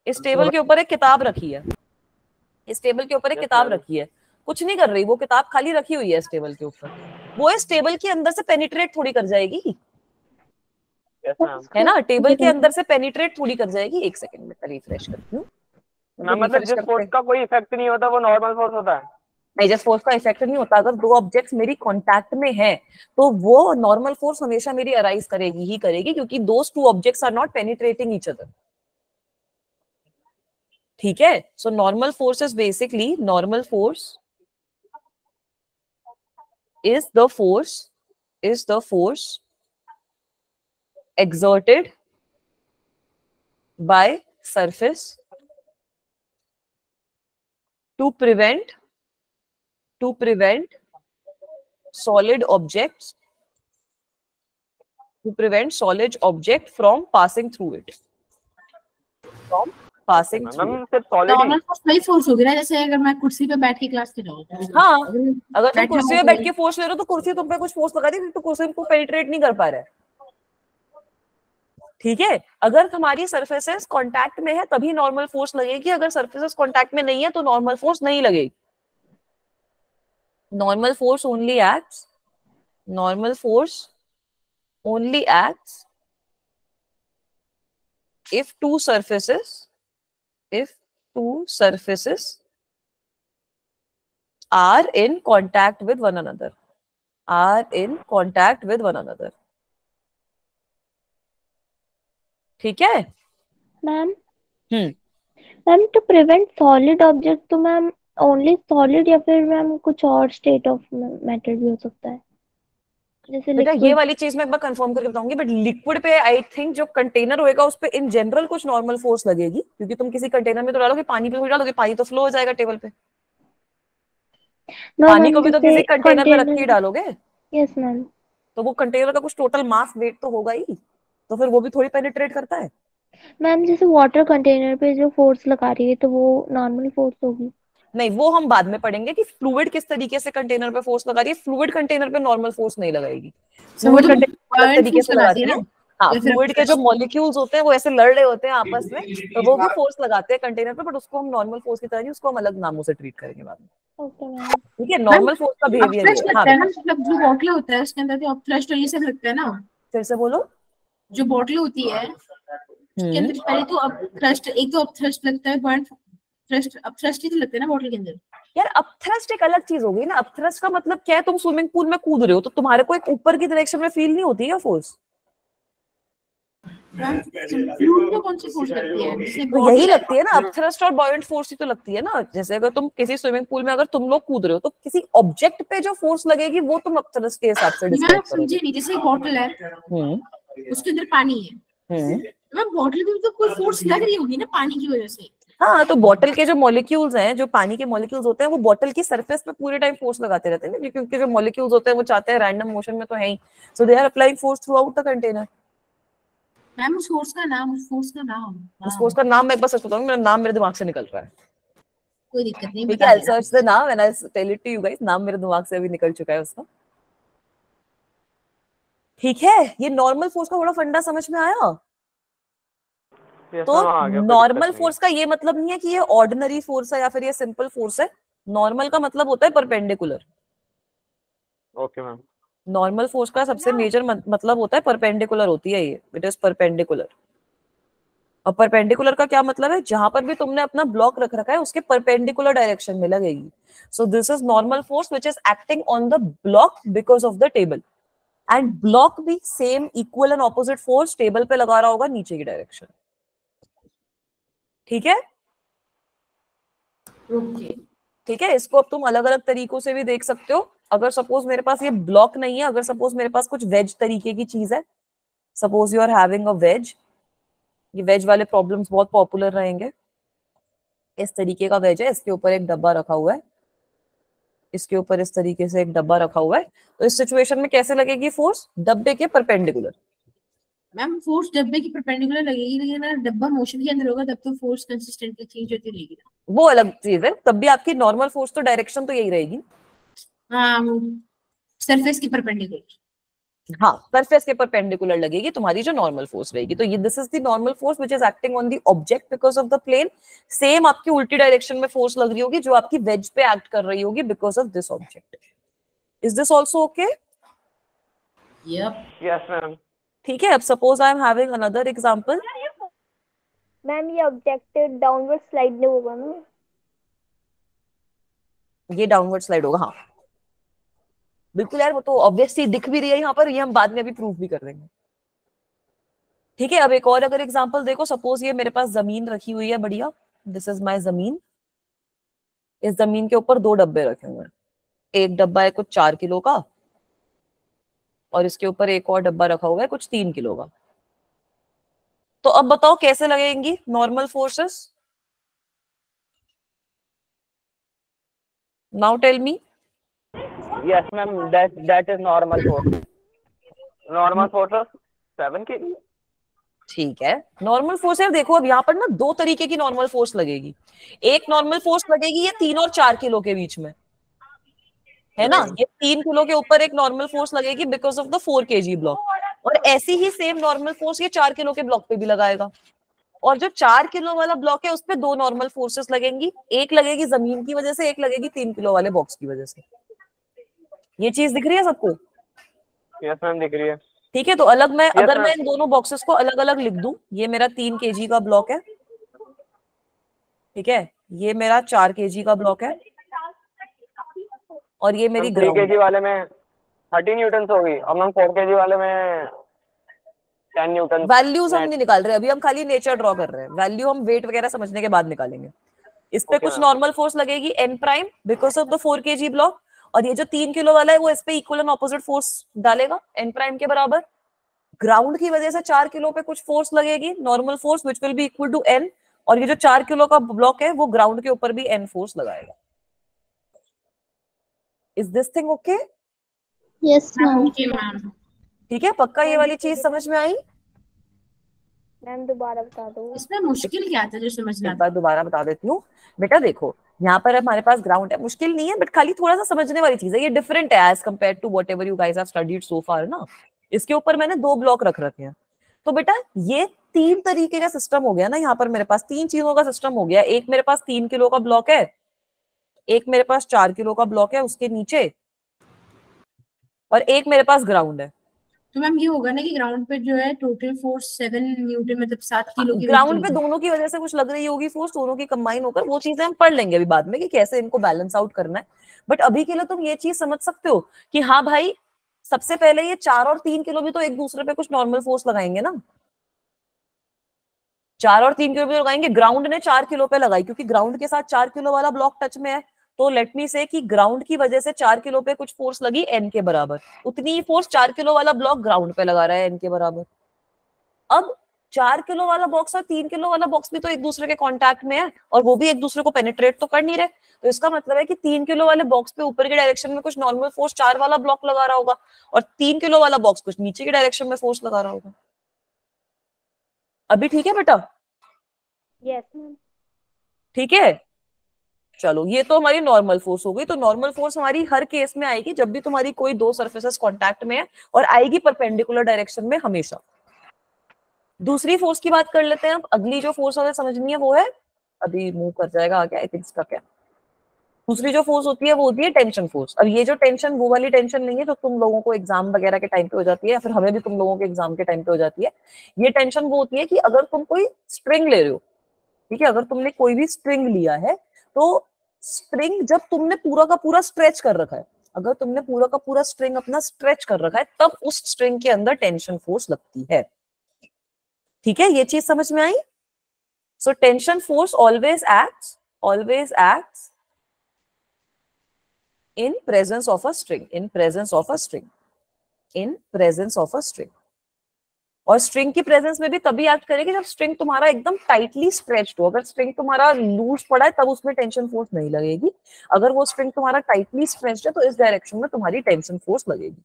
इस टेबल के ऊपर एक किताब रखी है, इस टेबल के ऊपर एक Yes, किताब ma'am. रखी है, कुछ नहीं कर रही, वो किताब खाली रखी हुई है इस टेबल के ऊपर, वो इस टेबल के अंदर से पेनिट्रेट थोड़ी कर जाएगी, Yes, ma'am. है ना? टेबल के अंदर से पेनिट्रेट थोड़ी कर जाएगी। एक सेकंड में रिफ्रेश करती हूँ। मैम मतलब जिस फोर्स का कोई इफेक्ट नहीं होता वो नॉर्मल फोर्स होता है। नहीं, जिस फोर्स का इफेक्ट नहीं होता, अगर दो ऑब्जेक्ट्स मेरी कांटेक्ट में हैं तो वो नॉर्मल फोर्स हमेशा मेरी अराइज करेगी ही करेगी, क्योंकि those two objects are not penetrating each other. ठीक है, so normal force is basically, normal force is the force exerted by surface to prevent solid objects from passing through it, ma'am सिर्फ solid ही। Normal force वही force होगी ना, जैसे अगर मैं कुर्सी पे बैठ के क्लास ले रहा हूँ। हाँ, अगर तुम बैठा कुर्सी हुआ पे बैठ के फोर्स ले रहे हो तो कुर्सी तुम पे कुछ फोर्स लगा रही है, तो कुर्सी को पेनिट्रेट नहीं कर पा रहा है। ठीक है, अगर तुम्हारी सरफेसेस कांटेक्ट में है तभी नॉर्मल फोर्स लगेगी, अगर सरफेसेस कांटेक्ट में नहीं है तो नॉर्मल फोर्स नहीं लगेगी। Normal force only acts if two surfaces are in contact with one another, ठीक है ma'am hmm ma'am to prevent solid object, तो मैम ओनली सॉलिड या फिर मैम कुछ और स्टेट ऑफ मैटर भी हो सकता है, जैसे बेटा ये लिक्विड? वाली चीज मैं एक बार कंफर्म करके बताऊंगी, बट लिक्विड पे आई थिंक जो कंटेनर होएगा उस पे इन जनरल कुछ नॉर्मल फोर्स लगेगी, क्योंकि तुम किसी कंटेनर में तो डालोगे, पानी पे भी डालोगे, पानी तो फ्लो हो जाएगा टेबल पे। नो पानी मैम, को भी तो जैसे किसी कंटेनर पे रख के डालोगे, यस मैम। तो वो कंटेनर का कुछ टोटल मास वेट तो होगा ही, तो फिर वो भी थोड़ी पेनिट्रेट करता है। मैम जैसे वाटर कंटेनर पे जो फोर्स लगा रही है तो वो नॉर्मल फोर्स होगी? नहीं, वो हम बाद में पढ़ेंगे कि फ्लूइड किस तरीके से कंटेनर पे फोर्स लगा रही है। फ्लूइड कंटेनर पे नॉर्मल फोर्स नहीं लगाएगी, फ्लूइड कंटेनर अलग तरीके से लगाती है। हाँ, फ्लूइड के जो मॉलिक्यूल्स होते हैं वो ऐसे लड़ रहे होते हैं आपस में, तो वो भी फोर्स लगाते हैं कंटेनर पे, बट उसको हम नॉर्मल फोर्स की तरह नहीं, उसको हम अलग नामों से ट्रीट करेंगे बाद में। Okay ma'am. ठीक है, नॉर्मल फोर्स का बिहेवियर अपथ्रस्ट है। लगता हाँ, है ना, मतलब जो बॉटल होता है उसके अंदर भी अपथ्रस्ट और ये सब लगता है ना। फिर से बोलो। जो बॉटल होती है उसके अंदर पहले तो अपथ्रस्ट, एक तो अपथ्रस्ट लगता है, पॉइंट थ्रस्ट, अपथ्रस्ट ही तो लगता है ना बॉटल के अंदर। यार अपथ्रस्ट एक अलग चीज हो गई ना, अपथ्रस्ट का मतलब क्या है, तुम स्विमिंग पूल में कूद रहे हो तो तुम्हारे को एक ऊपर की डायरेक्शन में फील नहीं होती है फोर्स, फ्लूइड में कौन सी फोर्स लगती है? जैसे तो यही लगती है ना, अपथ्रस्ट और बॉयंट फोर्स ही तो लगती है ना। जैसे अगर तुम किसी स्विमिंग पूल में अगर तुम लोग कूद रहे हो तो किसी ऑब्जेक्ट पे जो फोर्स लगेगी वो तुम अपथ्रस्ट के हिसाब से मैं डिस्क्राइब करोगे। समझी नहीं, जैसे एक बॉटल है उसके अंदर पानी है, मैं बॉटल में तो कोई फोर्स लग रही होगी ना पानी की वजह से। हाँ, तो बॉटल के जो मॉलिक्यूल्स हैं, जो पानी के मॉलिक्यूल्स होते हैं, वो बॉटल की सरफेस पे पूरे टाइम फोर्स लगाते रहते हैं ना, क्योंकि जो मॉलिक्यूल्स होते हैं वो चाहते हैं रैंडम मोशन में तो है ही, so they are applying force throughout the container. Ma'am उस फोर्स का नाम उस फोर्स का नाम मैं बस सच बताऊंगी, मेरा नाम मेरे दिमाग से निकल रहा है। कोई दिक्कत नहीं, ठीक है, I'll search the name and I'll tell it to you guys। नाम मेरे दिमाग से अभी निकल चुका है उसका। ठीक है, ये नॉर्मल फोर्स का थोड़ा फंडा समझ में आया। तो नॉर्मल फोर्स का ये मतलब नहीं है कि ये ऑर्डिनरी फोर्स है या फिर ये सिंपल फोर्स है। नॉर्मल का मतलब होता है perpendicular. Okay ma'am. Normal force का सबसे मेजर मतलब होता है परपेंडिकुलर होती है ये, इट इज परपेंडिकुलर। और परपेंडिकुलर का क्या मतलब है, जहां पर भी तुमने अपना ब्लॉक रख रखा है उसके परपेंडिकुलर डायरेक्शन में लगेगी। So this is normal force which is acting on the block because of the table, and block भी same equal and opposite force table पे लगा रहा होगा नीचे की डायरेक्शन। ठीक है, ठीक है, इसको अब तुम अलग अलग तरीकों से भी देख सकते हो। अगर सपोज मेरे पास ये ब्लॉक नहीं है, अगर सपोज मेरे पास कुछ वेज तरीके की चीज है, suppose you are having a wedge, ये वेज वाले प्रॉब्लम्स बहुत पॉपुलर रहेंगे। इस तरीके का वेज है, इसके ऊपर एक डब्बा रखा हुआ है, इसके ऊपर इस तरीके से एक डब्बा रखा हुआ है, तो इस सिचुएशन में कैसे लगेगी फोर्स, डब्बे के परपेंडिकुलर। मैम फोर्स डब्बे की परपेंडिकुलर लगेगी, लेकिन अगर डब्बा मोशन के अंदर होगा तब तो फोर्स कंसिस्टेंटली चेंज होती रहेगी ना। वो अलग चीज है, तब भी आपकी नॉर्मल फोर्स तो डायरेक्शन तो यही रहेगी। हाँ, सरफेस की परपेंडिकुलर। हाँ, सरफेस के परपेंडिकुलर लगेगी तुम्हारी जो नॉर्मल फोर्स रहेगी। तो ये this is the normal force which is acting on the object because of the plane. Same आपकी उल्टी डायरेक्शन में फोर्स लग रही होगी जो आपकी वेज पे एक्ट कर रही होगी because of this object. Is this also okay? Yup. Yes ma'am. ठीक है, अब suppose I am having another example. Ma'am ये ऑब्जेक्ट डाउनवर्ड स्लाइड में होगा ना? ये डाउनवर्ड स्लाइड होगा, हाँ बिल्कुल यार, वो तो ऑब्वियसली दिख भी रही है यहाँ पर, ये हम बाद में अभी प्रूव भी कर देंगे। ठीक है, अब एक और अगर एग्जांपल देखो, सपोज ये मेरे पास जमीन रखी हुई है बढ़िया, दिस इज माय जमीन। इस जमीन के ऊपर दो डब्बे रखे हुए हैं, एक डब्बा है कुछ 4 किलो का और इसके ऊपर एक और डब्बा रखा हुआ है कुछ 3 किलो का। तो अब बताओ कैसे लगेंगी normal forces? Now tell me. Yes ma'am, that is normal force. Normal force 7 kg। ठीक है, नॉर्मल फोर्स है, देखो अब यहाँ पर ना दो तरीके की नॉर्मल फोर्स लगेगी। एक नॉर्मल फोर्स लगेगी ये 3 और 4 किलो के बीच में, है ना? ये 3 किलो के ऊपर एक नॉर्मल फोर्स लगेगी because of the 4 kg block, और ऐसी ही सेम नॉर्मल फोर्स ये 4 किलो के ब्लॉक पे भी लगाएगा। और जो 4 किलो वाला ब्लॉक है उस पे दो नॉर्मल फोर्सेस लगेंगी, एक लगेगी जमीन की वजह से, एक लगेगी 3 किलो वाले बॉक्स की वजह से। ये चीज दिख रही है सबको? यस मैम, दिख रही है। ठीक है, तो अलग मैं Yes, अगर ma'am. मैं इन दोनों बॉक्सेस को अलग अलग लिख दूं, ये मेरा 3 kg का ब्लॉक है, ठीक है, ये मेरा 4 kg का ब्लॉक है, और ये मेरी 3 ग्राउंड kg वाले में 30 न्यूटन होगी और मैम 4 kg वाले में 10 न्यूटन। वैल्यूज हम नहीं निकाल रहे अभी, हम खाली नेचर ड्रॉ कर रहे हैं। वैल्यू हम वेट वगैरह समझने के बाद निकालेंगे। इस पे कुछ नॉर्मल फोर्स लगेगी n prime because of the 4 kg block, और ये जो 3 किलो वाला है वो इस पे इक्वल एंड ऑपोजिट फोर्स डालेगा n प्राइम के बराबर। ग्राउंड की वजह से 4 किलो पे कुछ फोर्स लगेगी, normal force which will be equal to n, और ये जो 4 किलो का ब्लॉक है वो ग्राउंड के ऊपर भी n फोर्स लगाएगा। Is this thing okay? Yes ma'am. Okay ma'am. ठीक है, पक्का ये वाली चीज समझ में आई? मैम दोबारा बता दो। इसमें मुश्किल क्या था जो समझना एक था? बार दोबारा बता देती हूँ बेटा। देखो यहाँ पर हमारे पास ग्राउंड है, मुश्किल नहीं है बट खाली थोड़ा सा समझने वाली चीज है, ये डिफरेंट है as compared to whatever you guys have studied so far ना। इसके ऊपर मैंने दो ब्लॉक रख रखे हैं, तो बेटा ये 3 तरीके का सिस्टम हो गया ना। यहाँ पर मेरे पास 3 चीजों का सिस्टम हो गया। एक मेरे पास 3 किलो का ब्लॉक है, एक मेरे पास 4 किलो का ब्लॉक है उसके नीचे, और एक मेरे पास ग्राउंड है। तो मैम ये होगा ना कि ग्राउंड पे जो है टोटल फोर्स 7 न्यूटन, मतलब 7 किलो की ग्राउंड पे दोनों की वजह से कुछ लग रही होगी फोर्स, दोनों की कंबाइन होकर, वो चीजें हम पढ़ लेंगे अभी बाद में कि कैसे इनको बैलेंस आउट करना है। बट अभी के लिए तुम ये चीज समझ सकते हो कि हाँ भाई, सबसे पहले ये 4 और 3 किलो भी तो एक दूसरे पे कुछ नॉर्मल फोर्स लगाएंगे ना। 4 और 3 किलो भी लगाएंगे। ग्राउंड ने 4 किलो पे लगाई क्योंकि ग्राउंड के साथ 4 किलो वाला ब्लॉक टच में है, तो लेट मी से कि ग्राउंड की वजह से 4 किलो पे कुछ फोर्स लगी n के बराबर, उतनी ही फोर्स 4 किलो वाला ब्लॉक ग्राउंड पे लगा रहा है n के बराबर। अब 4 किलो वाला बॉक्स और 3 किलो वाला बॉक्स भी तो एक दूसरे के कांटेक्ट में है, और वो भी एक दूसरे को पेनिट्रेट तो कर नहीं रहे। तो इसका मतलब है कि 3 किलो वाले बॉक्स पे ऊपर के डायरेक्शन में कुछ नॉर्मल फोर्स 4 वाला ब्लॉक लगा रहा होगा, और 3 किलो वाला बॉक्स कुछ नीचे के डायरेक्शन में फोर्स लगा रहा होगा। अभी ठीक है बेटा? Yes ma'am. ठीक है, चलो ये तो हमारी नॉर्मल फोर्स हो गई। तो नॉर्मल फोर्स हमारी हर केस में आएगी जब भी तुम्हारी कोई दो सरफेसेस कांटेक्ट में है, और आएगी परपेंडिकुलर डायरेक्शन में हमेशा। दूसरी फोर्स की बात कर लेते हैं अब। अगली जो फोर्स हमें समझनी है वो है, अभी मूव कर जाएगा आगे आई थिंक इसका क्या, दूसरी जो फोर्स होती है वो होती है टेंशन फोर्स। अब ये जो टेंशन, वो वाली टेंशन नहीं है जो तुम लोगों को एग्जाम वगैरह के टाइम पे हो जाती है, या फिर हमें भी तुम लोगों के एग्जाम के टाइम पे हो जाती है। ये टेंशन वो होती है कि अगर तुम कोई स्ट्रिंग ले रहे हो, ठीक है, अगर तुमने कोई भी स्ट्रिंग लिया है, तो स्ट्रिंग जब तुमने पूरा का पूरा स्ट्रेच कर रखा है, अगर तुमने पूरा का पूरा स्ट्रिंग अपना स्ट्रेच कर रखा है, तब उस स्ट्रिंग के अंदर टेंशन फोर्स लगती है। ठीक है, ये चीज समझ में आई? So tension force always acts in presence of a string, और स्ट्रिंग की प्रेजेंस में भी तभी एक्ट करेगी जब स्ट्रिंग तुम्हारा एकदम टाइटली स्ट्रेच्ड हो। अगर स्ट्रिंग तुम्हारा लूज पड़ा है तब उसमें टेंशन फोर्स नहीं लगेगी। अगर वो स्ट्रिंग तुम्हारा टाइटली स्ट्रेच्ड है तो इस डायरेक्शन में तुम्हारी टेंशन फोर्स लगेगी।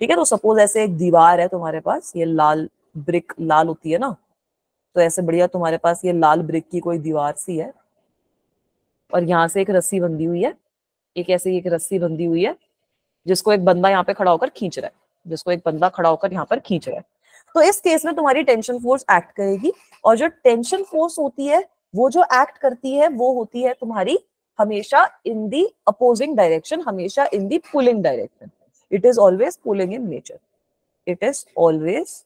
ठीक है, तो सपोज ऐसे एक दीवार है तुम्हारे पास, ये लाल ब्रिक लाल होती है ना, तो ऐसे बढ़िया तुम्हारे पास ये लाल ब्रिक की कोई दीवार सी है और यहाँ से एक रस्सी बंधी हुई है, एक ऐसे एक रस्सी बंधी हुई है जिसको एक बंदा यहाँ पे खड़ा होकर खींच रहा है, जिसको एक बंदा खड़ा होकर यहाँ पर खींच रहा है। तो इस केस में तुम्हारी टेंशन फोर्स एक्ट करेगी, और जो टेंशन फोर्स होती है वो जो एक्ट करती है वो होती है तुम्हारी हमेशा इन दी अपोजिंग डायरेक्शन, हमेशा in the pulling direction. It is always pulling in nature, it is always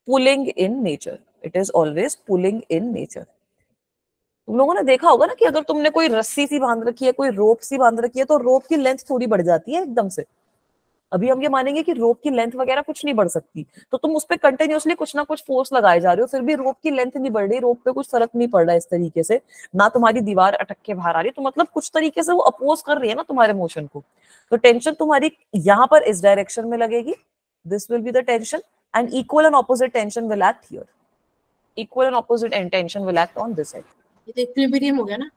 pulling in nature, it is always pulling in nature. तुम लोगों ने देखा होगा ना कि अगर तुमने कोई रस्सी सी बांध रखी है, कोई रोप सी बांध रखी है, तो रोप की लेंथ थोड़ी बढ़ जाती है एकदम से। अभी हम ये मानेंगे कि रोप की लेंथ वगैरह कुछ नहीं बढ़ सकती, तो तुम उस पर कंटिन्यूअसली कुछ ना कुछ फोर्स लगाए जा रहे हो, फिर भी रोप की लेंथ नहीं बढ़ रही, रोप पे कुछ फर्क नहीं पड़ रहा है इस तरीके से, ना तुम्हारी दीवार अटक के बाहर आ रही, तो मतलब कुछ तरीके से वो अपोज कर रही है ना तुम्हारे मोशन को। तो टेंशन तुम्हारी यहाँ पर इस डायरेक्शन में लगेगी, this will be the tension, and equal and opposite tension will act here, equal and opposite tension will act on this side. ये तो इक्विलिब्रियम हो गया ना?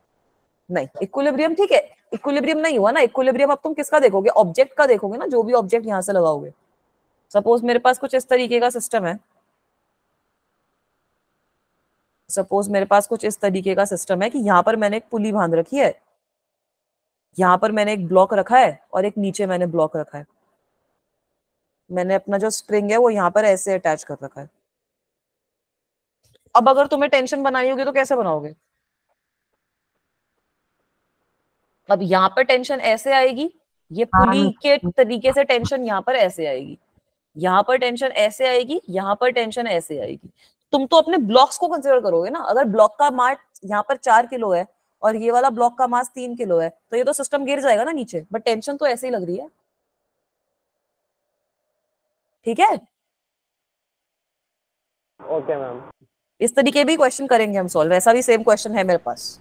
नहीं, इक्विलिब्रियम ठीक है, इक्विलिब्रियम नहीं हुआ ना। इक्विलिब्रियम अब तुम किसका देखोगे, ऑब्जेक्ट का देखोगे ना, जो भी ऑब्जेक्ट यहाँ से लगाओगे। सपोज मेरे पास कुछ इस तरीके का सिस्टम है, सपोज मेरे पास कुछ इस तरीके का सिस्टम है कि यहाँ पर मैंने एक पुली बांध रखी है, यहाँ पर मैंने एक ब्लॉक रखा है और एक नीचे मैंने ब्लॉक रखा है, मैंने अपना जो स्ट्रिंग है वो यहाँ पर ऐसे अटैच कर रखा है। अब अगर तुम्हें टेंशन बनानी होगी तो कैसे बनाओगे, अब यहाँ पर टेंशन ऐसे आएगी, ये पुली के तरीके से टेंशन यहाँ पर ऐसे आएगी, यहाँ पर टेंशन ऐसे आएगी, यहाँ पर टेंशन ऐसे आएगी। तुम तो अपने ब्लॉक्स को कंसिडर करोगे ना, अगर ब्लॉक का मास यहाँ पर 4 किलो है और ये वाला ब्लॉक का मास 3 किलो है, तो ये तो सिस्टम गिर जाएगा ना नीचे, बट टेंशन तो ऐसे ही लग रही है। ठीक है, ओके मैम। इस तरीके भी क्वेश्चन करेंगे हम सॉल्व, ऐसा भी सेम क्वेश्चन है मेरे पास।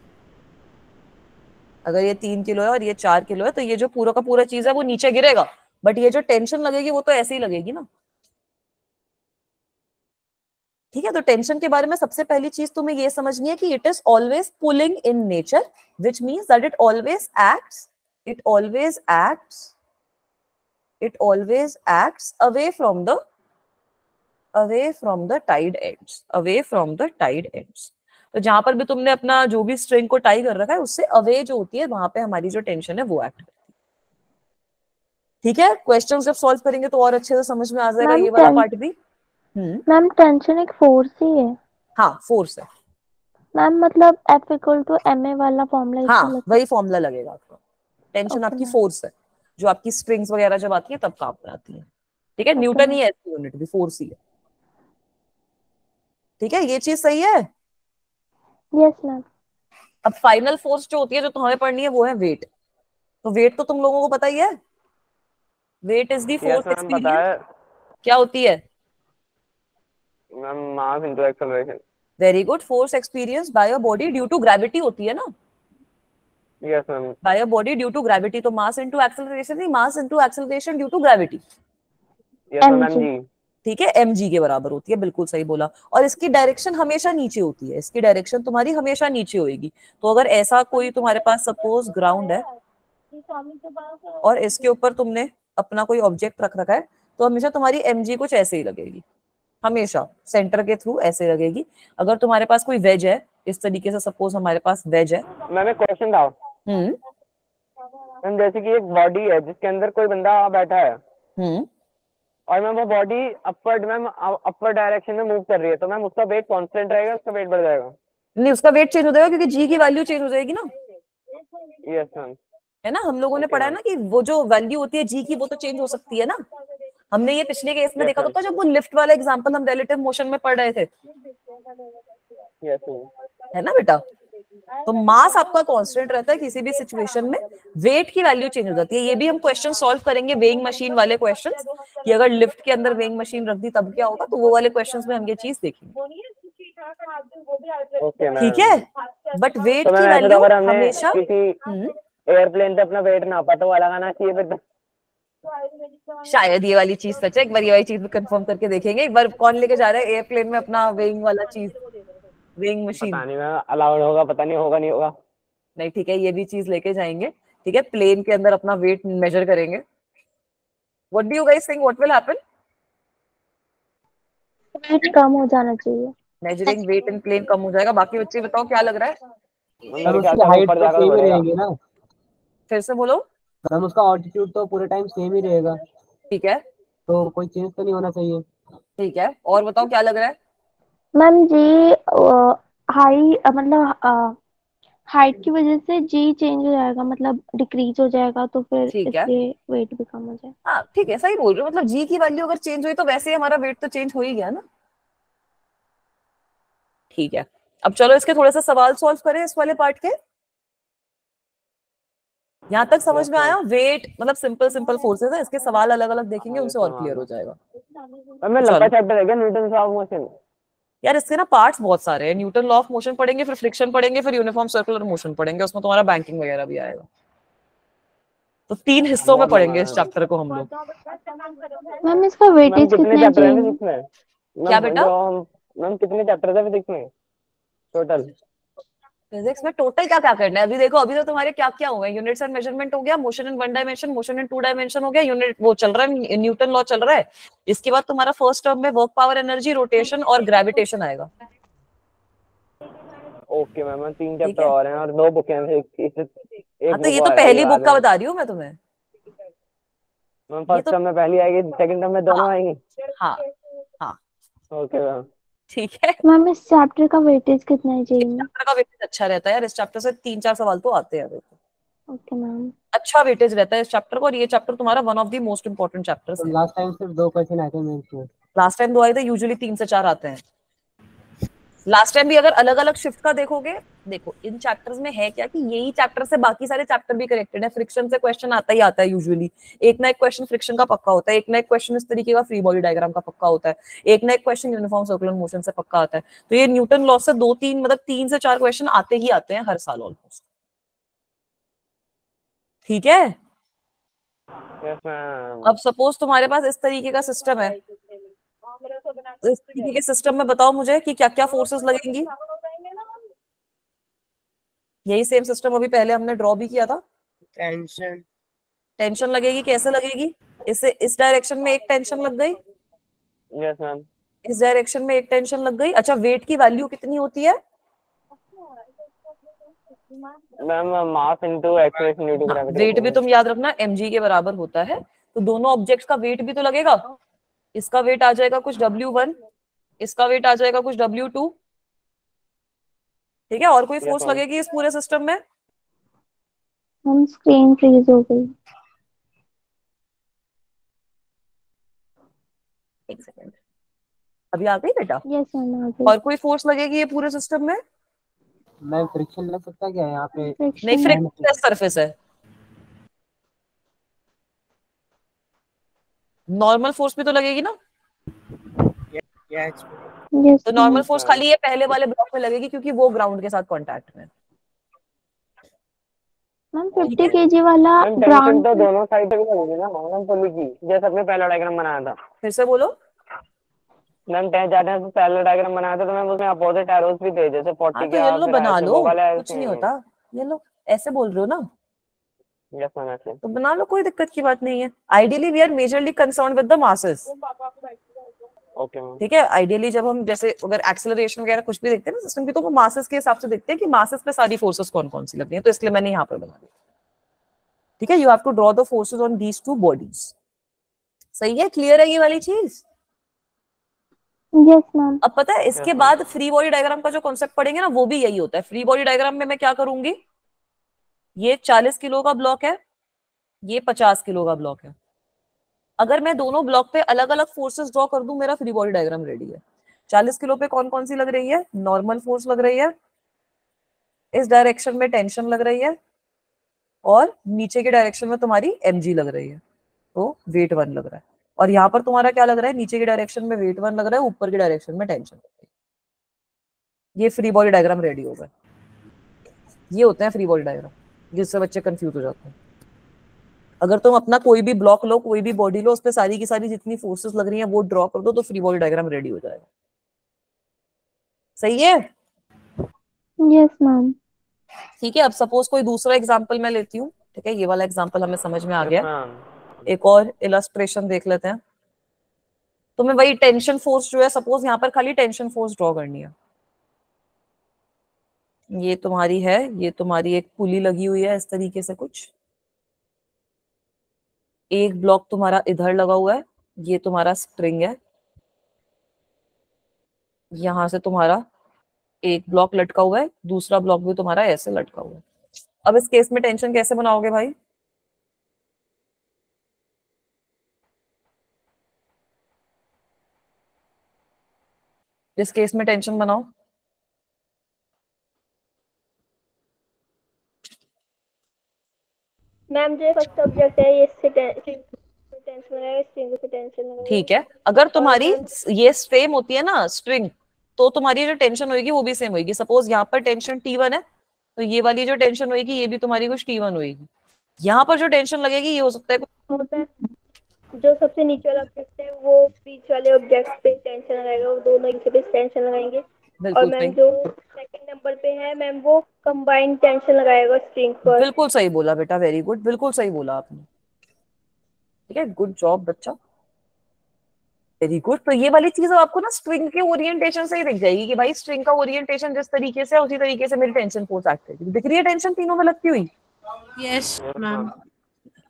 अगर ये 3 किलो है और ये 4 किलो है, तो ये जो पूरा का पूरा चीज है वो नीचे गिरेगा, बट ये जो टेंशन लगेगी वो तो ऐसे ही लगेगी ना। ठीक है, तो टेंशन के बारे में सबसे पहली चीज तुम्हें ये समझनी है कि it is always pulling in nature, which means that it always acts, it always acts, it always acts away from the tied ends, away from the tied ends. तो जहां पर भी तुमने अपना जो भी स्ट्रिंग को टाई कर रखा है उससे अवे जो होती है, वहां पे हमारी जो टेंशन है वो एक्ट करती है। ठीक है, क्वेश्चन जब सॉल्व करेंगे तो और अच्छे से समझ में आ जाएगा ये वाला पार्ट भी। मैम टेंशन एक फोर्स ही है? हाँ, फोर्स है मैम, मतलब F इक्वल टू ma वाला फॉर्मूला? हाँ, वही फॉर्मूला लगेगा आपका। टेंशन Okay, आपकी फोर्स है, जो आपकी स्ट्रिंग्स वगैरह जब आती है तब काम में आती है। ठीक है, न्यूटन ही है इसकी यूनिट भी, फोर्स ही है। ठीक है, ये चीज सही है। Yes ma'am. अब फाइनल फोर्स जो होती है, जो तुम्हें पढ़नी है, वो है वेट। तो वेट तो तुम लोगों को पता ही है, weight is the force ma'am पता है एक्सपीरियंस। क्या होती है ma'am? Mass into acceleration. Very good, force experience by a body due to gravity होती है ना, yes ma'am. By a body due to gravity. तो मास इनटू एक्सेलरेशन नहीं, mass into acceleration due to gravity. Yes ma'am जी। ठीक है, mg के बराबर होती है, बिल्कुल सही बोला। और इसकी डायरेक्शन हमेशा नीचे होती है, इसकी डायरेक्शन तुम्हारी हमेशा नीचे होगी। तो अगर ऐसा कोई तुम्हारे पास सपोज ग्राउंड है और इसके ऊपर तुमने अपना कोई ऑब्जेक्ट रख रखा है, तो हमेशा तुम्हारी mg कुछ ऐसे ही लगेगी, हमेशा सेंटर के थ्रू ऐसे लगेगी। अगर तुम्हारे पास कोई वेज है इस तरीके से, सपोज हमारे पास वेज है। मैम एक क्वेश्चन था मैम, जैसे कि एक बॉडी है जिसके अंदर कोई बंदा बैठा है और मैम वो बॉडी अपर डायरेक्शन में मूव कर रही है, तो मैम उसका वेट कांस्टेंट रहेगा, उसका वेट बढ़ जाएगा? नहीं, उसका वेट चेंज हो जाएगा क्योंकि जी की वैल्यू चेंज हो जाएगी ना। Yes ma'am. है ना, हम लोगों ने पढ़ा है ना कि वो जो वैल्यू होती है जी की, वो तो चेंज हो सकती है ना। हमने ये पिछले केस में देखा था जब वो लिफ्ट वाला एग्जांपल हम रिलेटिव मोशन में पढ़ रहे थे। Yes ma'am. है ना बेटा, तो मास आपका कांस्टेंट रहता है किसी भी सिचुएशन में, वेट की वैल्यू चेंज हो जाती है। ये भी हम क्वेश्चन सॉल्व करेंगे, वेइंग मशीन वाले क्वेश्चंस, कि अगर लिफ्ट के अंदर वेइंग मशीन रख दी तब क्या होगा, तो वो वाले क्वेश्चंस में हम ये चीज देखेंगे। Okay ma'am. ठीक है, बट वेट तो की मैम ऐसे तो वैल्यू अगर हमने हमेशा किसी एयरप्लेन पे अपना वेट नापा तो वो लगाना चाहिए फिर? शायद ये वाली चीज सच है, एक बार ये वाली चीज भी कंफर्म करके देखेंगे। एक बार कौन लेके जा रहा है एयरप्लेन में अपना वेइंग वाला चीज, वेइंग मशीन? पता नहीं मैम, अलाउड होगा, पता नहीं होगा नहीं होगा। नहीं, ठीक है, ये भी चीज लेके जाएंगे। ठीक है, प्लेन के अंदर अपना वेट मेजर करेंगे। What do you guys think what will happen? Weight कम हो जाना चाहिए। मेजरिंग वेट इन प्लेन कम हो जाएगा। बाकी बच्चे बताओ क्या लग रहा है? मेरे ख्याल से हाइट ऊपर तो जाकर सेम ही बढ़ेगा। रहेगी ना फिर से बोलो। मैम, उसका ऑल्टीट्यूड तो पूरे टाइम सेम ही रहेगा, ठीक है, तो कोई चेंज तो नहीं होना चाहिए। ठीक है, और बताओ क्या लग रहा है? मैम जी हाई मतलब हाइट की वजह से जी चेंज हो जाएगा, मतलब डिक्रीज हो जाएगा, तो फिर ठीक है, इसलिए वेट भी कम हो जाएगा। हाँ ठीक है, सही बोल रहे हो। मतलब जी की वैल्यू अगर चेंज हुई तो वैसे ही हमारा वेट तो चेंज हो ही गया ना। ठीक है, अब चलो इसके थोड़े से सवाल सॉल्व करें इस वाले पार्ट के। यहाँ तक समझ में आया? वेट मतलब सिंपल सिंपल फोर्सेस है, इसके सवाल अलग अलग देखेंगे, उनसे और क्लियर हो जाएगा। मैं लंबा चैप्टर है क्या न्यूटन लॉ ऑफ मोशन? यार इसके ना पार्ट्स बहुत सारे हैं। न्यूटन लॉ ऑफ मोशन पढ़ेंगे, फिर फ्रिक्शन पढ़ेंगे, फिर यूनिफॉर्म सर्कुलर मोशन पढ़ेंगे, उसमें तुम्हारा बैंकिंग वगैरह भी आएगा। तो 3 हिस्सों में बहुत लंबा पढ़ेंगे इस है। चैप्टर को हम लोग। मैम इसका मैम वेटेज कितने कितना है चैप्टर है जेई में? फिजिक्स में? क्या मैम बेटा? जो हम मैम कितने चैप्टर है फिजिक्स में टोटल? फिजिक्स में टोटल क्या क्या करना है? अभी देखो, अभी तो तुम्हारे क्या क्या हुआ है। यूनिट्स एंड मेजरमेंट हो गया, motion in 1 dimension, motion in 2 dimension हो गया, यूनिट वो चल रहा है, न्यूटन लॉ चल रहा है। इसके बाद तुम्हारा फर्स्ट टर्म में वर्क, पावर, एनर्जी, रोटेशन और ग्रेविटेशन आएगा। ओके मैम, 3 ठीक चैप्टर है, और हैं और 2 बुक हैं, एक हाँ तो बुक ये तो और है, ये पहली बुक याद का है। बता रही हूँ मैं तुम्हें। मैम ये फर्स्ट तो टर्म में पहली आएगी, सेकंड टर्म में दोनों हाँ आएंगी। हाँ हाँ, ओके मैम। ठीक है। मैम इस चैप्टर का वेटेज कितना है जेई इस में? चैप्टर का वेटेज अच्छा रहता है यार। इस चैप्टर से 3-4 सवाल तो आते हैं। देखो, ओके मैम। अच्छा वेटेज रहता है इस चैप्टर को, और ये चैप्टर तुम्हारा one of the most important chapters तो है। लास्ट टाइम सिर्फ 2 क्वेश्चन आए थे मेंस में। लास्ट टाइम 2 आए थे, यूजुअली 3 से 4 आते हैं। लास्ट टाइम भी अगर अलग अलग शिफ्ट का देखोगे, देखो इन चैप्टर्स में है क्या कि यही चैप्टर से बाकी सारे चैप्टर भी कनेक्टेड है। फ्रिक्शन से क्वेश्चन आता ही आता है यूजुअली। एक ना एक क्वेश्चन फ्रिक्शन का पक्का होता है, एक ना एक क्वेश्चन इस तरीके का फ्री बॉडी डायग्राम का पक्का होता है, एक ना एक क्वेश्चन यूनिफॉर्म सर्कुलर मोशन से पक्का आता है। तो ये न्यूटन लॉ से 2-3 मतलब 3 से 4 क्वेश्चन आते ही आते हैं हर साल ऑलमोस्ट। ठीक है, यस मैम। अब सपोज तुम्हारे पास इस तरीके का सिस्टम है, तो इस तरीके के सिस्टम में बताओ मुझे कि क्या क्या फोर्सेस लगेंगी। यही सेम सिस्टम अभी पहले हमने ड्रॉ भी किया था। टेंशन। टेंशन लगेगी, कैसे लगेगी? इससे इस डायरेक्शन में एक टेंशन लग गई, यस मैम। इस डायरेक्शन में एक टेंशन लग गई। अच्छा, वेट की वैल्यू कितनी होती है? Ma'am mass into acceleration due to gravity. Weight भी तुम याद रखना mg के बराबर होता है। तो दोनों ऑब्जेक्ट्स का वेट भी तो लगेगा। इसका वेट आ जाएगा कुछ W1, इसका वेट आ जाएगा कुछ W2। ठीक है, और कोई फोर्स लगेगी इस पूरे सिस्टम में? हम स्क्रीन फ्रीज हो गई। एक सेकेंड, अभी आ गई बेटा? यस मैम आ गई। और कोई फोर्स लगेगी ये पूरे सिस्टम में? मैम फ्रिक्शन लग सकता है क्या यहाँ पे? नहीं, फ्रिक्शन। फ्रिक्शन सरफेस है। नॉर्मल फोर्स भी तो लगेगी ना। यस तो मैम। नॉर्मल फोर्स खाली ये पहले वाले ब्लॉक में लगेगी क्योंकि वो ग्राउंड के साथ कांटेक्ट में है। मैम 50 kg वाला मैम टेंशन ग्राउंड तो पे। दोनों साइड पे भी लगेगी ना मैम, पुली की, जैसे अपने पहला डायग्राम बनाया था। फिर से बोलो। मैम जाने से पहला डायग्राम बनाया था तो मैम उसमें अपोजिट एरोस भी थे, जैसे 40 हाँ तो का ये लो फिर बना ऐसे लो, वो वाला कुछ ऐसे नहीं ही है। होता। ये लो, ऐसे बोल रहे हो ना, यस मैम ऐसे। तो बना लो, कोई दिक्कत की बात नहीं है। Ideally we are majorly concern with the masses. Okay ma'am. ठीक है, आइडियली जब हम जैसे अगर एक्सेलरेशन वगैरह कुछ भी देखते हैं ना सिस्टम की, तो वो मासेस के हिसाब से देखते हैं कि मासेस पे सारी फोर्सेस कौन कौन सी लग रही है, तो इसलिए मैंने यहाँ पर बना दिया। ठीक है, you have to draw the forces on these two bodies. सही है, क्लियर है ये वाली चीज? Yes ma'am. अब पता है इसके बाद फ्री बॉडी डायग्राम का जो कॉन्सेप्ट पढ़ेंगे ना, वो भी यही होता है। फ्री बॉडी डायग्राम में मैं क्या करूंगी, ये 40 किलो का ब्लॉक है, ये 50 किलो का ब्लॉक है। अगर मैं दोनों ब्लॉक पे अलग अलग फोर्सेस ड्रॉ कर दूं, मेरा फ्री बॉडी डायग्राम रेडी है। 40 किलो पे कौन कौन सी लग रही है? नॉर्मल फोर्स लग रही है, इस डायरेक्शन में टेंशन लग रही है, और नीचे के डायरेक्शन में तुम्हारी mg लग रही है, तो वेट 1 लग रहा है। और यहाँ पर तुम्हारा क्या लग रहा है? नीचे की डायरेक्शन में वेट 1 लग रहा है, ऊपर की डायरेक्शन में टेंशन लग रही है। ये फ्री बॉडी डायग्राम रेडी होगा। ये होते हैं फ्री बॉडी डायग्राम, जिससे बच्चे कंफ्यूज हो जाते हैं। अगर तुम अपना कोई भी ब्लॉक लो, कोई भी बॉडी लो, उस पर सारी की सारी जितनी फोर्सेस लग रही हैं वो ड्रॉ कर दो, तो फ्री बॉडी डायग्राम रेडी हो जाएगा। सही है? Yes ma'am. ठीक है, अब सपोज कोई दूसरा एग्जांपल मैं लेती हूँ। ठीक है, ये वाला एग्जांपल हमें समझ में आ गया। मैम एक और इलस्ट्रेशन देख लेते हैं। तुम्हें वही टेंशन फोर्स जो है, सपोज यहाँ पर खाली टेंशन फोर्स ड्रॉ करनी है। ये तुम्हारी है, ये तुम्हारी एक पुली लगी हुई है इस तरीके से कुछ, एक ब्लॉक तुम्हारा इधर लगा हुआ है, ये तुम्हारा स्प्रिंग है, यहां से तुम्हारा एक ब्लॉक लटका हुआ है, दूसरा ब्लॉक भी तुम्हारा ऐसे लटका हुआ है। अब इस केस में टेंशन कैसे बनाओगे भाई? इस केस में टेंशन बनाओ। मैम जो फर्स्ट सब्जेक्ट है इससे टेंशन लगाएगा, स्ट्रिंग से टेंशन लगाएगा। ठीक है, अगर तुम्हारी ये सेम होती है ना स्ट्रिंग, तो तुम्हारी जो टेंशन होगी वो भी सेम होगी। सपोज यहाँ पर टेंशन T1 है, तो ये वाली जो टेंशन होगी ये भी तुम्हारी कुछ T1 होगी। यहाँ पर जो टेंशन लगेगी ये हो सकता है होता है जो सबसे नीचे वाला ऑब्जेक्ट है वो बीच वाले ऑब्जेक्ट पे टेंशन लगाएगा, वो दोनों एक पे टेंशन लगाएंगे। और मैम जो सेकंड नंबर पे है मैम वो कंबाइंड टेंशन लगाएगा स्ट्रिंग पर। बिल्कुल सही बोला बेटा, वेरी गुड, बिल्कुल सही बोला आपने। ठीक है, गुड जॉब बच्चा, वेरी गुड। तो ये वाली चीज आपको ना स्ट्रिंग के ओरिएंटेशन से ही दिख जाएगी कि भाई स्ट्रिंग का ओरिएंटेशन जिस तरीके से है उसी तरीके से मेरी टेंशन फोर्स एक्ट करेगी। दिख रही है टेंशन तीनों में लगती हुई? Yes ma'am.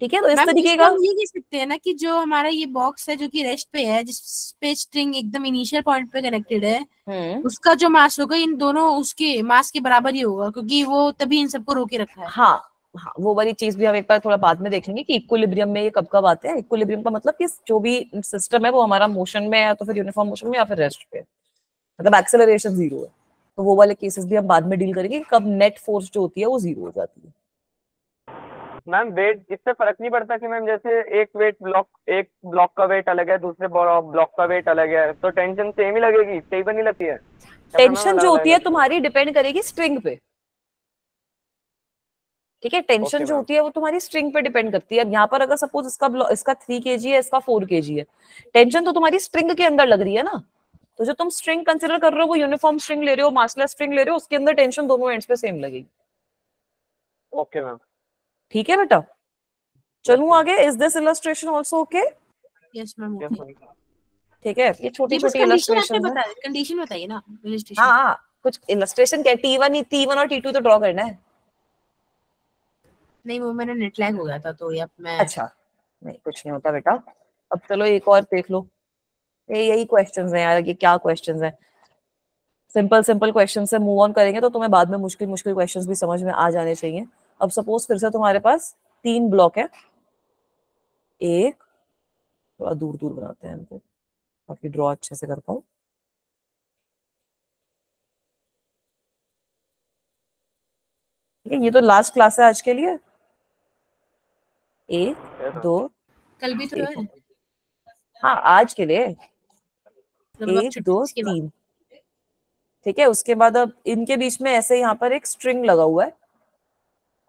ठीक है, तो इस मैम तरीके का हम ये कह सकते हैं ना कि जो हमारा ये बॉक्स है जो कि रेस्ट पे है, जिस पे स्ट्रिंग एकदम इनिशियल पॉइंट पे कनेक्टेड है, उसका जो मास होगा इन दोनों उसके मास के बराबर ही होगा, क्योंकि वो तभी इन सबको रोके रखा है। हाँ हाँ, वो वाली चीज भी हम एक बार थोड़ा बाद में देखेंगे कि इक्विलिब्रियम में ये कब कब आते हैं। इक्विलिब्रियम का मतलब कि जो भी सिस्टम है वो हमारा मोशन में है, तो फिर यूनिफॉर्म मोशन में या फिर रेस्ट पे, मतलब एक्सेलरेशन 0 है, तो वो वाले केसेस भी हम बाद में डील करेंगे कि कब नेट फोर्स जो होती है वो 0 हो जाती है। मैम वेट इससे फर्क नहीं पड़ता कि मैम जैसे एक ब्लॉक का वेट अलग है, दूसरे ब्लॉक का वेट अलग है, तो टेंशन सेम ही लगेगी, सेम नहीं लगती है? टेंशन जो होती है तुम्हारी डिपेंड करेगी स्ट्रिंग पे। ठीक है, टेंशन जो होती है वो तुम्हारी स्ट्रिंग पे डिपेंड करती है। अब यहाँ पर अगर सपोज इसका 3 kg है, इसका 4 kg है, टेंशन तो तुम्हारी स्ट्रिंग के अंदर लग रही है ना, तो जो तुम स्ट्रिंग कंसिडर कर रहे हो वो यूनिफॉर्म स्ट्रिंग ले रहे हो, मासलेस स्ट्रिंग ले रहे हो, उसके अंदर टेंशन दोनों एंड्स पे सेम लगेगी। Okay ma'am. ठीक है बेटा, चलूं आगे। Is this illustration also okay? Yes ma'am. ठीक है, ये छोटी छोटी इलस्ट्रेशन है। कंडीशन बताइए ना इलस्ट्रेशन। हाँ, कुछ इलस्ट्रेशन क्या, T1 और T2 तो ड्रॉ करना है। नहीं वो मैंने नेट लैग हो गया था तो अब मैं। अच्छा, नहीं कुछ नहीं होता बेटा। अब चलो एक और देख लो। यही क्वेश्चंस हैं यार, ये क्या क्वेश्चंस हैं? सिंपल सिंपल क्वेश्चन से मूव ऑन करेंगे तो तुम्हें बाद में मुश्किल मुश्किल क्वेश्चंस भी समझ में आ जाने चाहिए। अब सपोज फिर से तुम्हारे पास 3 ब्लॉक है, एक थोड़ा दूर दूर बनाते हैं इनको ताकि ड्रॉ अच्छे से कर पाऊं। ये तो लास्ट क्लास है आज के लिए। 1 2 कल भी तो है। हाँ, आज के लिए 1 2 3। ठीक है, उसके बाद अब इनके बीच में ऐसे यहाँ पर एक स्ट्रिंग लगा हुआ है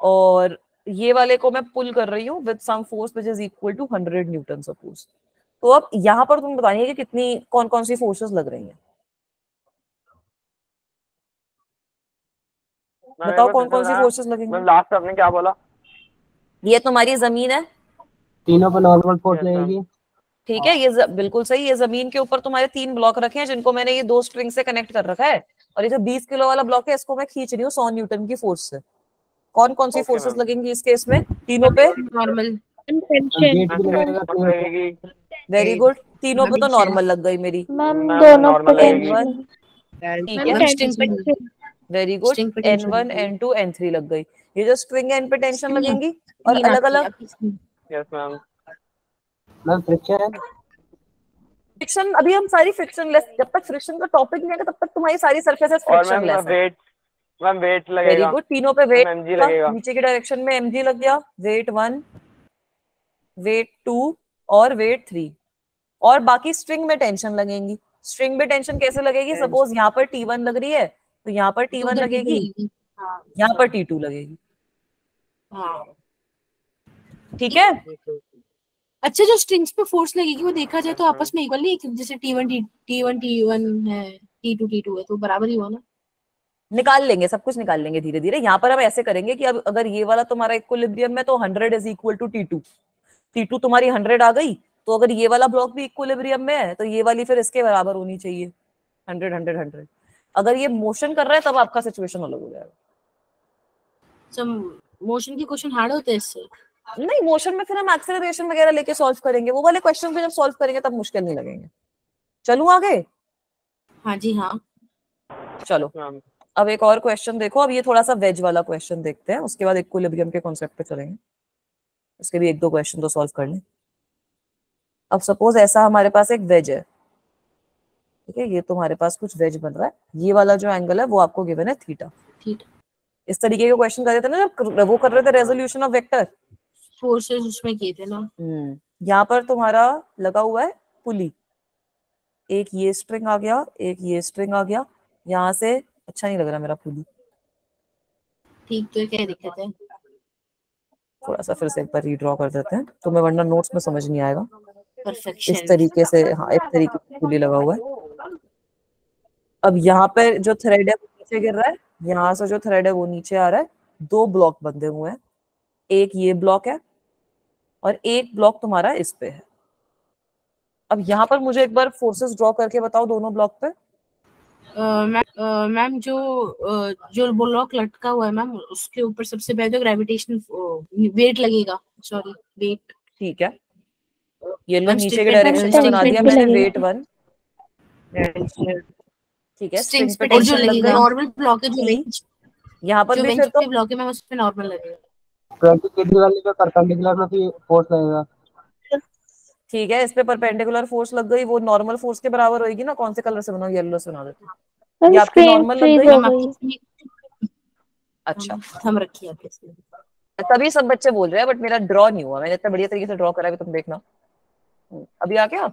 और ये वाले को मैं पुल कर रही हूँ with some force which is equal to 100 newton suppose. तो अब यहाँ पर तुम बताइए कि कितनी कौन कौन सी फोर्सेस लग रही हैं। बताओ कौन कौन सी फोर्सेस लगेंगी। मैम लास्ट आपने क्या बोला? ये तुम्हारी जमीन है, तीनों पर नॉर्मल फोर्स लगेगी। ठीक है, ये बिल्कुल सही। ये जमीन के ऊपर तुम्हारे 3 ब्लॉक रखे हैं जिनको मैंने ये 2 स्ट्रिंग से कनेक्ट कर रखा है, और ये जो 20 किलो वाला ब्लॉक है इसको मैं खींच रही हूँ 100 न्यूटन की फोर्स से। कौन कौन सी फोर्सेस लगेंगी इस केस में? तीनों पे नॉर्मल। वेरी गुड, तीनों पे तो नॉर्मल लग गई मेरी। मैम दोनों पे टेंशन। ठीक है, very good, N1 N2 N3 लग गई। ये जो स्ट्रिंग है इन पे टेंशन लगेंगी और अलग अलग। Yes ma'am. Ma'am friction friction अभी हम सारी फ्रिक्शनलेस, जब तक फ्रिक्शन का टॉपिक नहीं आएगा तब तक तुम्हारी सारी सरफेसेस और फ्रिक्शनलेस है। मैम वेट लगेगा। वेरी गुड, तीनों पे वेट mg लगेगा। नीचे की डायरेक्शन में mg लग गया। वेट 1, वेट 2 और वेट 3। और बाकी स्ट्रिंग में टेंशन लगेंगी। स्ट्रिंग में टेंशन कैसे लगेगी? सपोज यहाँ पर T1 लग रही है तो यहाँ पर T1 लगेगी, यहाँ पर T2 लगेगी। ठीक है, अच्छा जो स्ट्रिंग्स पे फोर्स लगेगी वो देखा जाए तो आपस में इक्वल नहीं है, जैसे T1 है, T2 है, तो बराबर ही हुआ ना। निकाल लेंगे, सब कुछ निकाल लेंगे धीरे धीरे। यहाँ पर हम ऐसे करेंगे कि अब अगर ये वाला तुम्हारा इक्विलिब्रियम में तो 100 इज इक्वल टू T2 तुम्हारी 100 आ गई, तो अगर ये वाला ब्लॉक भी इक्विलिब्रियम में है तो ये वाली फिर इसके बराबर होनी चाहिए, 100 100 100। अगर ये मोशन कर रहा है तब आपका सिचुएशन अलग हो जाएगा। मोशन के क्वेश्चन हार्ड होते हैं इससे? नहीं, मोशन में फिर हम एक्सेलरेशन वगैरह लेके सॉल्व करेंगे, वो वाले क्वेश्चन को जब सॉल्व करेंगे तब मुश्किल नहीं लगेंगे। चलूं आगे? हाँ जी हाँ। चलो अब एक और क्वेश्चन देखो। अब ये थोड़ा सा वेज वाला क्वेश्चन देखते हैं, उसके बाद इक्विलिब्रियम के कॉन्सेप्ट पे चलेंगे। उसके भी 1-2 क्वेश्चन तो सॉल्व कर लें। अब सपोज ऐसा हमारे पास एक वेज है, ठीक है, ये तुम्हारे पास कुछ वेज बन रहा है, ये वाला जो एंगल है वो आपको गिवन है थीटा। इस तरीके के क्वेश्चन कर रहे थे ना जब वो कर रहे थे रेजोल्यूशन ऑफ वेक्टर, फोर्सेस उसमें किए थे ना। यहाँ पर तुम्हारा लगा हुआ है पुली, एक ये स्ट्रिंग आ गया, एक ये स्ट्रिंग आ गया, यहाँ से अच्छा नहीं लग रहा मेरा पुली। ठीक, तो क्या दिक्कत है? थोड़ा सा फिर से एक बार रीड्रॉ कर देते हैं, तुम्हें वरना नोट्स में समझ नहीं आएगा। परफेक्शन इस तरीके से, हाँ, एक तरीके से पुली लगा हुआ है। अब यहाँ पे जो थ्रेड है वो नीचे गिर रहा है, यहाँ से जो थ्रेड है वो नीचे आ रहा है, 2 ब्लॉक बंधे हुए हैं, एक ये ब्लॉक है और एक ब्लॉक तुम्हारा इस पे है। अब यहाँ पर मुझे एक बार फोर्सेस ड्रॉ करके बताओ दोनों ब्लॉक पे। मैम जो ब्लॉक लटका हुआ है मैम, उसके ऊपर सबसे पहले तो ग्रेविटेशनल वेट लगेगा, सॉरी वेट। ठीक है, ये लो नीचे के डायरेक्शन में बना दिया मैंने, वेट 1। ठीक है, स्ट्रिंग पे टेंशन लग गई। नॉर्मल ब्लॉक है जो यहाँ पर भी फिर तो ब्लॉक है मैम, उस पे नॉर्मल लगेगा। 20 डिग्री वाले पे परपेंडिकुलर में भी फोर्स लगेगा। ठीक है, इस पे परपेंडिकुलर फोर्स लग गई, वो नॉर्मल फोर्स के बराबर होगी ना। कौन से कलर से बनाओ? येलो से बना देते हैं। ये आपकी नॉर्मल लग गई। अच्छा, हम रखिए आप इसमें। तभी सब बच्चे बोल रहे हैं, बट मेरा ड्रॉ नहीं हुआ, मैंने इतना बढ़िया तरीके से ड्रॉ करा है, तुम देखना। अभी आ गया?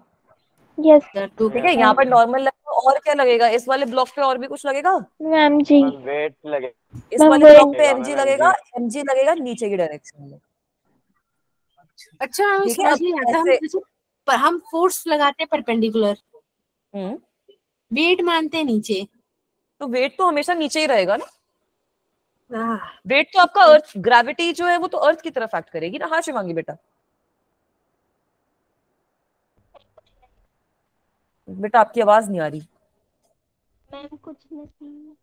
यस ठीक है, यहाँ पर नॉर्मल लगेगा, और क्या लगेगा इस वाले ब्लॉक पे? और भी कुछ लगेगा मैम जी? वेट लगे, इस वाले ब्लॉक पे mg लगेगा, mg लगेगा नीचे की डायरेक्शन में। अच्छा, मैं समझ नहीं आता, पर हम फोर्स लगाते हैं परपेंडिकुलर, वेट मानते हैं नीचे, तो वेट तो हमेशा नीचे ही रहेगा ना। वेट तो आपका अर्थ, ग्रेविटी जो है वो तो अर्थ की तरफ एक्ट करेगी ना। हाँ शिवांगी बेटा, बेटा आपकी आवाज नहीं आ रही। मैम कुछ नहीं।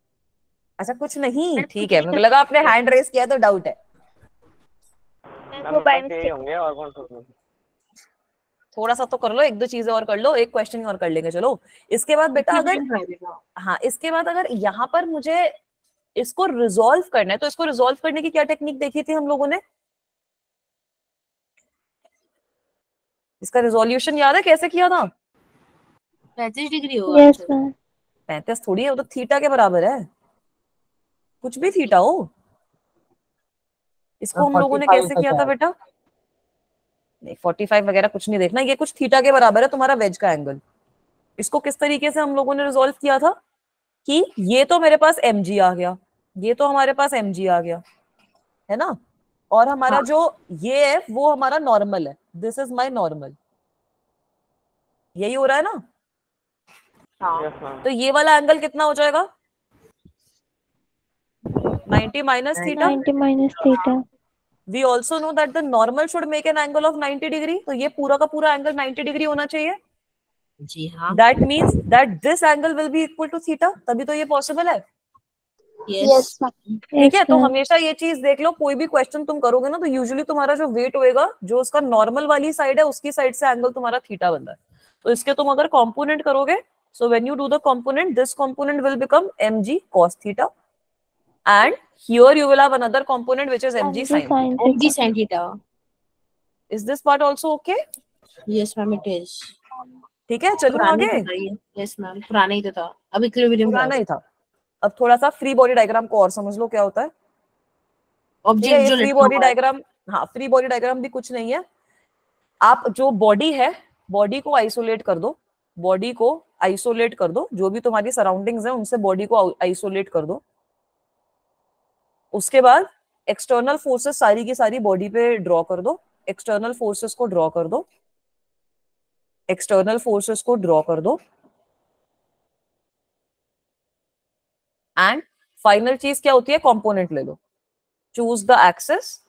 अच्छा कुछ नहीं, ठीक है, मुझे लगा आपने हैंड रेस किया तो डाउट है। वो बाय मिस्टेक होंगे और कौन सा? थोड़ा सा तो कर लो, 1-2 चीजें और कर लो, एक क्वेश्चन और कर लेंगे। चलो इसके बाद बेटा अगर, हाँ इसके बाद अगर यहाँ पर मुझे इसको रिजॉल्व करना है, तो इसको रिजॉल्व करने की क्या टेक्निक देखी थी हम लोगों ने? इसका रिजोल्यूशन याद है कैसे किया था? 35 डिग्री होगा। Yes ma'am. 35 थोड़ी है, वो तो थीटा के बराबर है, कुछ भी थीटा हो। इसको हम लोगों ने कैसे किया था बेटा? नहीं 45 वगैरह कुछ नहीं देखना, ये कुछ थीटा के बराबर है तुम्हारा वेज का एंगल। इसको किस तरीके से हम लोगों ने रिजोल्व किया था कि ये तो मेरे पास mg आ गया, ये तो हमारे पास mg आ गया, है ना, और हमारा जो ये है वो हमारा नॉर्मल है, दिस इज माय नॉर्मल, यही हो रहा है ना। तो ये वाला एंगल कितना हो जाएगा? 90 minus theta. 90 minus theta. We also know that the normal should make an angle of 90 degree. तो ये पूरा का पूरा एंगल 90 डिग्री होना चाहिए। जी हाँ। That means that this angle will be equal to theta. तभी तो ये पॉसिबल है। यस ठीक है, तो हमेशा ये चीज देख लो, कोई भी क्वेश्चन तुम करोगे ना तो यूजुअली तुम्हारा जो वेट होएगा, जो उसका नॉर्मल वाली साइड है उसकी साइड से एंगल तुम्हारा थीटा बनता है। तो इसके तुम अगर कॉम्पोनेंट करोगे, so when you do the component, this component will become mg cos theta, and here you will have another component which is mg sin theta. mg sin theta. Is this part also okay? Yes ma'am, it is. ठीक है, चलो आगे। Yes ma'am, पुराना ही तो था, अभी equilibrium पुराना ही था। अब थोड़ा सा फ्री बॉडी डायग्राम को और समझ लो क्या होता है। ऑब्जेक्ट जो फ्री बॉडी डायग्राम, हाँ फ्री बॉडी डायग्राम भी कुछ नहीं है। आप जो बॉडी है, बॉडी को आइसोलेट कर दो, बॉडी को आइसोलेट कर दो, जो भी तुम्हारी सराउंडिंग्स है उनसे बॉडी को आइसोलेट कर दो। उसके बाद एक्सटर्नल फोर्सेस सारी की सारी बॉडी पे ड्रॉ कर दो, एक्सटर्नल फोर्सेस को ड्रॉ कर दो, एक्सटर्नल फोर्सेस को ड्रॉ कर दो, एंड फाइनल चीज क्या होती है? कंपोनेंट ले लो। Choose the axis,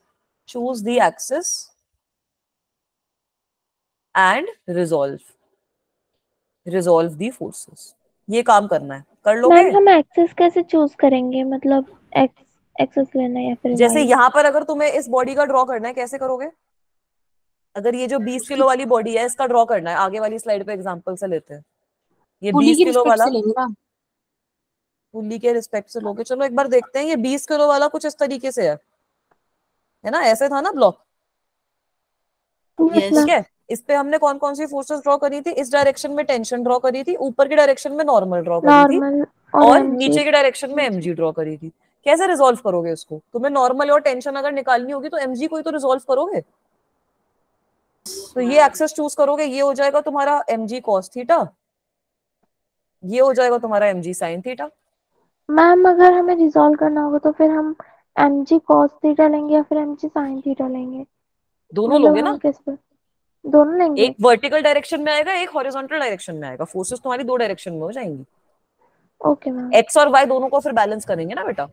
choose the axis, and resolve the forces. ये काम करना है, कर लोगे? मैम हम एक्सेस कैसे चूज करेंगे, मतलब एक्सेस लेना है या फिर जैसे वाई? यहाँ पर अगर तुम्हें इस बॉडी का ड्रॉ करना है, कैसे करोगे? अगर ये जो 20 किलो वाली बॉडी है, इसका ड्रॉ करना है, आगे वाली स्लाइड पे एग्जांपल से लेते हैं। ये पुली 20 की किलो रिस्पेक्ट वाला, से लेंगे ना? पुली के रिस्पेक्ट से लोगे। चलो एक बार देखते हैं। ये 20 किलो वाला कुछ इस तरीके से है ना? ऐसे था ना ब्लॉक? यस ठीक है। इस पे हमने कौन कौन सी फोर्सेस ड्रॉ करी थी? इस डायरेक्शन में टेंशन ड्रॉ करी थी, ऊपर की डायरेक्शन में नॉर्मल ड्रॉ करी थी, नॉर्मल और mg। नीचे की डायरेक्शन में एमजी ड्रॉ करी थी। कैसे रिजॉल्व करोगे उसको? तुम्हें नॉर्मल और टेंशन अगर निकालनी होगी तो एमजी को ही तो रिजॉल्व करोगे। तो ये एक्सेस चूज करोगे, ये हो जाएगा तुम्हारा mg cos थीटा, ये हो जाएगा तुम्हारा mg sin थीटा। मैम अगर हमें रिजॉल्व करना होगा तो फिर हम mg cos थीटा लेंगे या फिर mg sin थीटा लेंगे? दोनों मतलब लोगे हम ना? किस पर दोनों लेंगे? एक वर्टिकल डायरेक्शन में आएगा, एक हॉरिजॉन्टल डायरेक्शन में आएगा। फोर्सेस तुम्हारी दो डायरेक्शन में हो जाएंगी। Okay ma'am. एक्स और वाई दोनों को फिर बैलेंस करेंगे ना बेटा।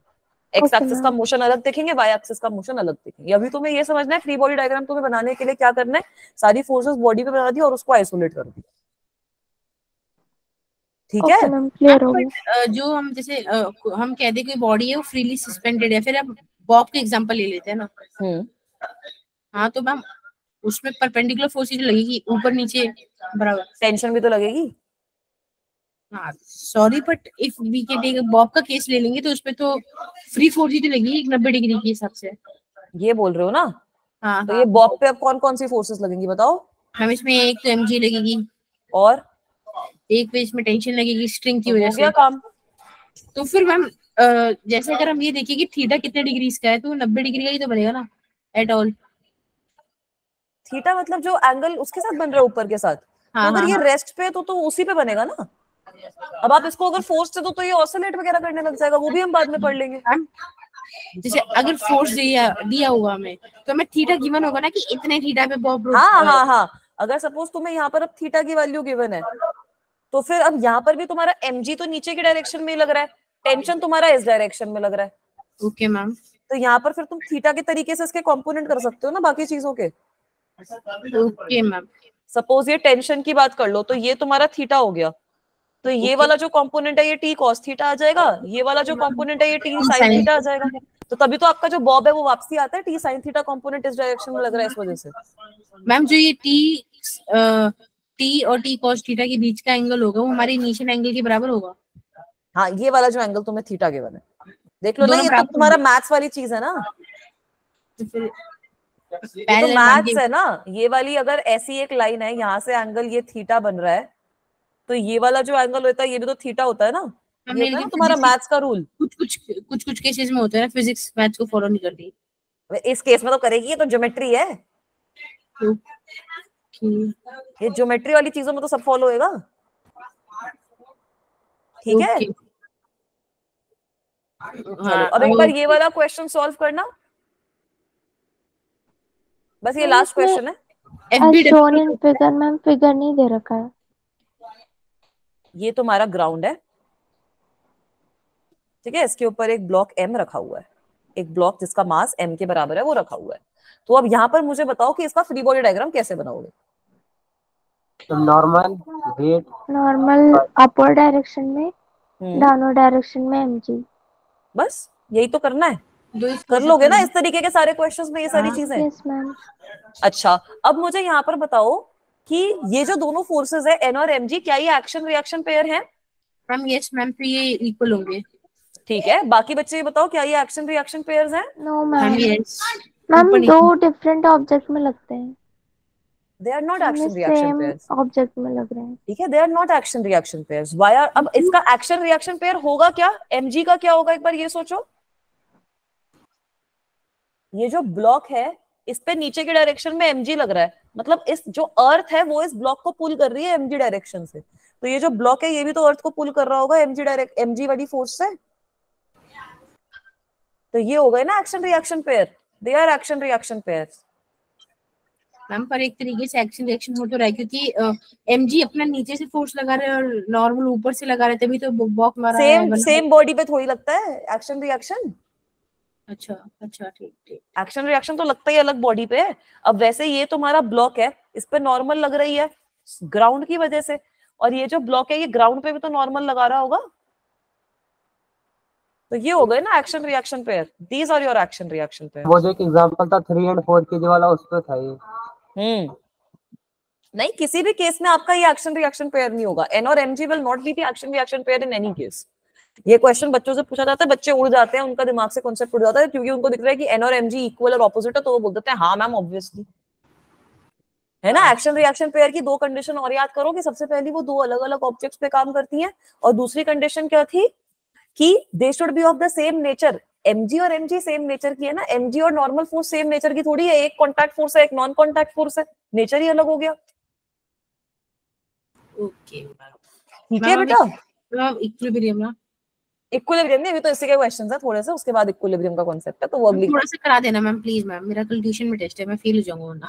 एक्स ओके एक्सिस का मैम। मोशन अलग देखेंगे, वाई एक्सिस का मोशन अलग देखेंगे। अभी तुम्हें ये समझना है फ्री बॉडी डायग्राम तुम्हें बनाने के लिए क्या करना है। सारी फोर्सेस बॉडी पे बना दी और उसको आइसोलेट कर दी। ठीक है? ओके मैम, क्लियर हो गया। जो हम जैसे हम कह दे कोई बॉडी है वो फ्रीली सस्पेंडेड है, फिर हम बॉब के एग्जांपल ले लेते हैं ना। हाँ तो मैम उसमें परपेंडिकुलर फोर्स जो लगेगी ऊपर नीचे बराबर, टेंशन भी तो लगेगी। हाँ sorry but if we can take bob का केस ले लेंगे तो उसमें तो फ्री फोर्स ही तो लगेगी 90 डिग्री के हिसाब से। ये बोल रहे हो ना? हाँ तो हाँ। ये बॉब पे अब कौन कौन सी फोर्सेस लगेंगी बताओ? हम इसमें एक तो एमजी लगेगी और एक पे इसमें टेंशन लगेगी स्ट्रिंग की तो वजह हो से। गया काम। तो फिर मैम जैसे अगर हम ये देखिए कि थीटा कितने डिग्री का है तो 90 डिग्री का ही तो बनेगा ना एट ऑल। थीटा मतलब जो एंगल उसके साथ बन रहा है ऊपर के साथ। हाँ, तो अगर हाँ, ये हाँ। रेस्ट पे है तो उसी पे बनेगा ना। अब आप इसको अगर फोर्स से तो ये ऑसिलेट वगैरह करने लग जाएगा, वो भी हम बाद में पढ़ लेंगे। जैसे अगर फोर्स दिया हुआ हमें तो हमें थीटा गिवन होगा ना कि इतने थीटा पे बॉब हाँ हाँ हाँ। अगर सपोज तुम्हें यहाँ पर अब थीटा की वैल्यू गिवन है तो फिर अब यहाँ पर भी तुम्हारा mg तो नीचे की डायरेक्शन में ही लग रहा है, टेंशन तुम्हारा इस डायरेक्शन में लग रहा है। Okay ma'am. तो यहाँ पर फिर तुम थीटा के तरीके से इसके कंपोनेंट कर सकते हो ना बाकी चीजों के। Okay ma'am. सपोज ये टेंशन की बात कर लो तो ये तुम्हारा थीटा हो गया, तो ये वाला जो कंपोनेंट है ये टी कॉस थीटा आ जाएगा, ये वाला जो कंपोनेंट है ये टी साइन थीटा आ जाएगा। तो तभी तो आपका जो बॉब है वो वापसी आता है, टी साइन थीटा कंपोनेंट इस डायरेक्शन में लग रहा है इस वजह से। मैम जो ये टी और टी कॉस थीटा के बीच का एंगल होगा वो हमारे इनिशियल एंगल के बराबर होगा। हाँ ये वाला जो एंगल तुम्हें थीटा गिवन है देख लो ना, दोनों ये तो बराबर तुम्हारा मैथ्स वाली चीज है ना। तो फिर ये तो मैथ्स है ना। ये वाली अगर ऐसी एक लाइन है, यहाँ से एंगल ये थीटा बन रहा है, तो ये वाला जो एंगल होता है ये भी तो थीटा होता है ना। ये होता है ना तुम्हारा मैथ्स का रूल। कुछ केसेस में होता है ना फिजिक्स मैथ्स को फॉलो नहीं करती। इस केस में तो करेगी, ये तो ज्योमेट्री है। ये ज्योमेट्री वाली चीजों में तो सब फॉलो होएगा। ठीक है? चलो अब एक बार ये वाला क्वेश्चन सॉल्व करना, बस ये लास्ट क्वेश्चन है। Shown in figure ma'am, figure नहीं दे रखा है। ये तुम्हारा ग्राउंड है, ठीक है? इसके ऊपर एक ब्लॉक m रखा हुआ है, एक ब्लॉक जिसका मास m के बराबर है वो रखा हुआ है। तो अब यहाँ पर मुझे बताओ कि इसका फ्री बॉडी डायग्राम कैसे बनाओगे? Normal weight, normal upper direction में, डाउनवर्ड डायरेक्शन में mg। बस यही तो करना है। कर लोगे ना इस तरीके के सारे क्वेश्चंस में ये सारी चीजें? Yes ma'am. अच्छा अब मुझे यहाँ पर बताओ कि ये जो दोनों फोर्सेस है n और mg, क्या ये एक्शन रिएक्शन पेयर है? मैम यस मैम, तो ये इक्वल होंगे। ठीक है, बाकी बच्चे ये बताओ क्या ये एक्शन रिएक्शन पेयर्स हैं? No ma'am. यस मैम दो डिफरेंट ऑब्जेक्ट में लगते हैं। They are not action reaction pairs. Object में लग रहे हैं। ठीक है, they are not action reaction pairs. Why are? अब इसका एक्शन रिएक्शन पेयर होगा क्या? mg का क्या होगा एक बार ये सोचो। ये जो ब्लॉक है इस पे नीचे की डायरेक्शन में mg लग रहा है, मतलब इस जो अर्थ है वो इस ब्लॉक को पुल कर रही है mg डायरेक्शन से। तो ये जो ब्लॉक है ये भी तो अर्थ को पुल कर रहा होगा mg वाली फोर्स से। तो ये हो गए ना action reaction pair. They are action reaction pairs. Ma'am पर एक तरीके से एक्शन रिएक्शन हो तो रहा है क्योंकि mg अपना नीचे से फोर्स लगा रहे हैं और नॉर्मल ऊपर से लगा रहे, तभी तो बॉक मारा है। सेम बॉडी पे थोड़ी लगता है एक्शन रिएक्शन। अच्छा अच्छा, ठीक ठीक। एक्शन रिएक्शन तो लगता ही अलग बॉडी पे है। अब वैसे ये तुम्हारा ब्लॉक है, इस पे नॉर्मल लग रही है ग्राउंड की वजह से, और ये जो ब्लॉक है ये ग्राउंड पे भी तो नॉर्मल लगा रहा होगा, तो ये हो गए ना action reaction pair. These are your action reaction pair. वो जो एक एग्जांपल था 3 and 4 kg वाला, उस पे था ये। नहीं, किसी भी केस में आपका ये एक्शन रिएक्शन पेयर नहीं होगा। एन और MG will not be the action reaction pair in any case. ये क्वेश्चन बच्चों से पूछा जाता है, बच्चे उड़ जाते हैं, उनका दिमाग से कॉन्सेप्ट उड़ जाता है, क्योंकि उनको दिख रहा है कि एन और एमजी इक्वल और ऑपोजिट है, तो वो बोल देते हैं हाँ मैम ऑब्वियसली, है ना। एक्शन रिएक्शन पेयर की दो कंडीशन और याद करो कि सबसे पहली वो दो अलग अलग ऑब्जेक्ट्स पे काम करती हैं, और दूसरी कंडीशन क्या थी कि they should be of the same nature. MG और एमजी सेम नेचर की है ना, एमजी और नॉर्मल फोर्स सेम नेचर की थोड़ी है, एक कॉन्टैक्ट फोर्स है एक नॉन कॉन्टैक्ट फोर्स है, नेचर ही अलग हो गया। ओके ठीक है बेटा। इक्विलिब्रियम ना, इक्विलिब्रियम नहीं, अभी तो इसी के क्वेश्चंस है थोड़े से, उसके बाद इक्विलिब्रियम का कांसेप्ट है, तो वो अगली थोड़ा सा करा देना मैम प्लीज मैम, मेरा कल ट्यूशन में टेस्ट है, मैं फेल हो जाऊंगा वरना।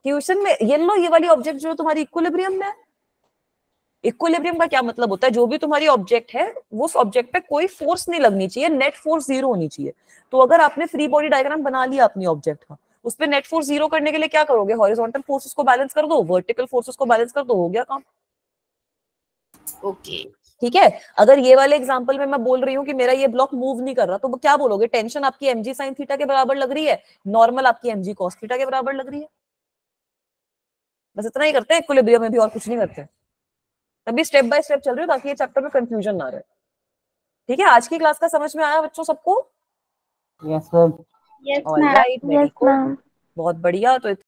ट्यूशन में ये लो, ये वाली ऑब्जेक्ट जो तुम्हारी इक्विलिब्रियम में है। इक्विलिब्रियम का क्या मतलब होता है, जो भी तुम्हारी ऑब्जेक्ट है उस ऑब्जेक्ट पे कोई फोर्स नहीं लगनी चाहिए, नेट फोर्स 0 होनी चाहिए। तो अगर आपने फ्री बॉडी डायग्राम बना लिया अपनी ऑब्जेक्ट का, उस पे नेट फोर्स 0 करने के लिए क्या करोगे, हॉरिजॉन्टल फोर्सेस को बैलेंस कर दो, वर्टिकल फोर्सेस को बैलेंस कर दो, हो गया काम। ओके ठीक है। अगर ये वाले एग्जांपल में मैं बोल रही हूँ कि मेरा ये ब्लॉक मूव नहीं कर रहा, तो क्या बोलोगे, टेंशन आपकी mg sin थीटा के बराबर लग रही है, नॉर्मल आपकी mg cos थीटा के बराबर लग रही है। बस इतना ही करते हैं इक्विलिब्रियम में भी, और कुछ नहीं करते। तभी स्टेप बाय स्टेप चल रही हो ताकि ये चैप्टर में कंफ्यूजन ना रहे। ठीक है, आज की क्लास का समझ में आया बच्चों सबको? Yes ma'am. Yes all ma'am. Right, very good, बहुत बढ़िया। तो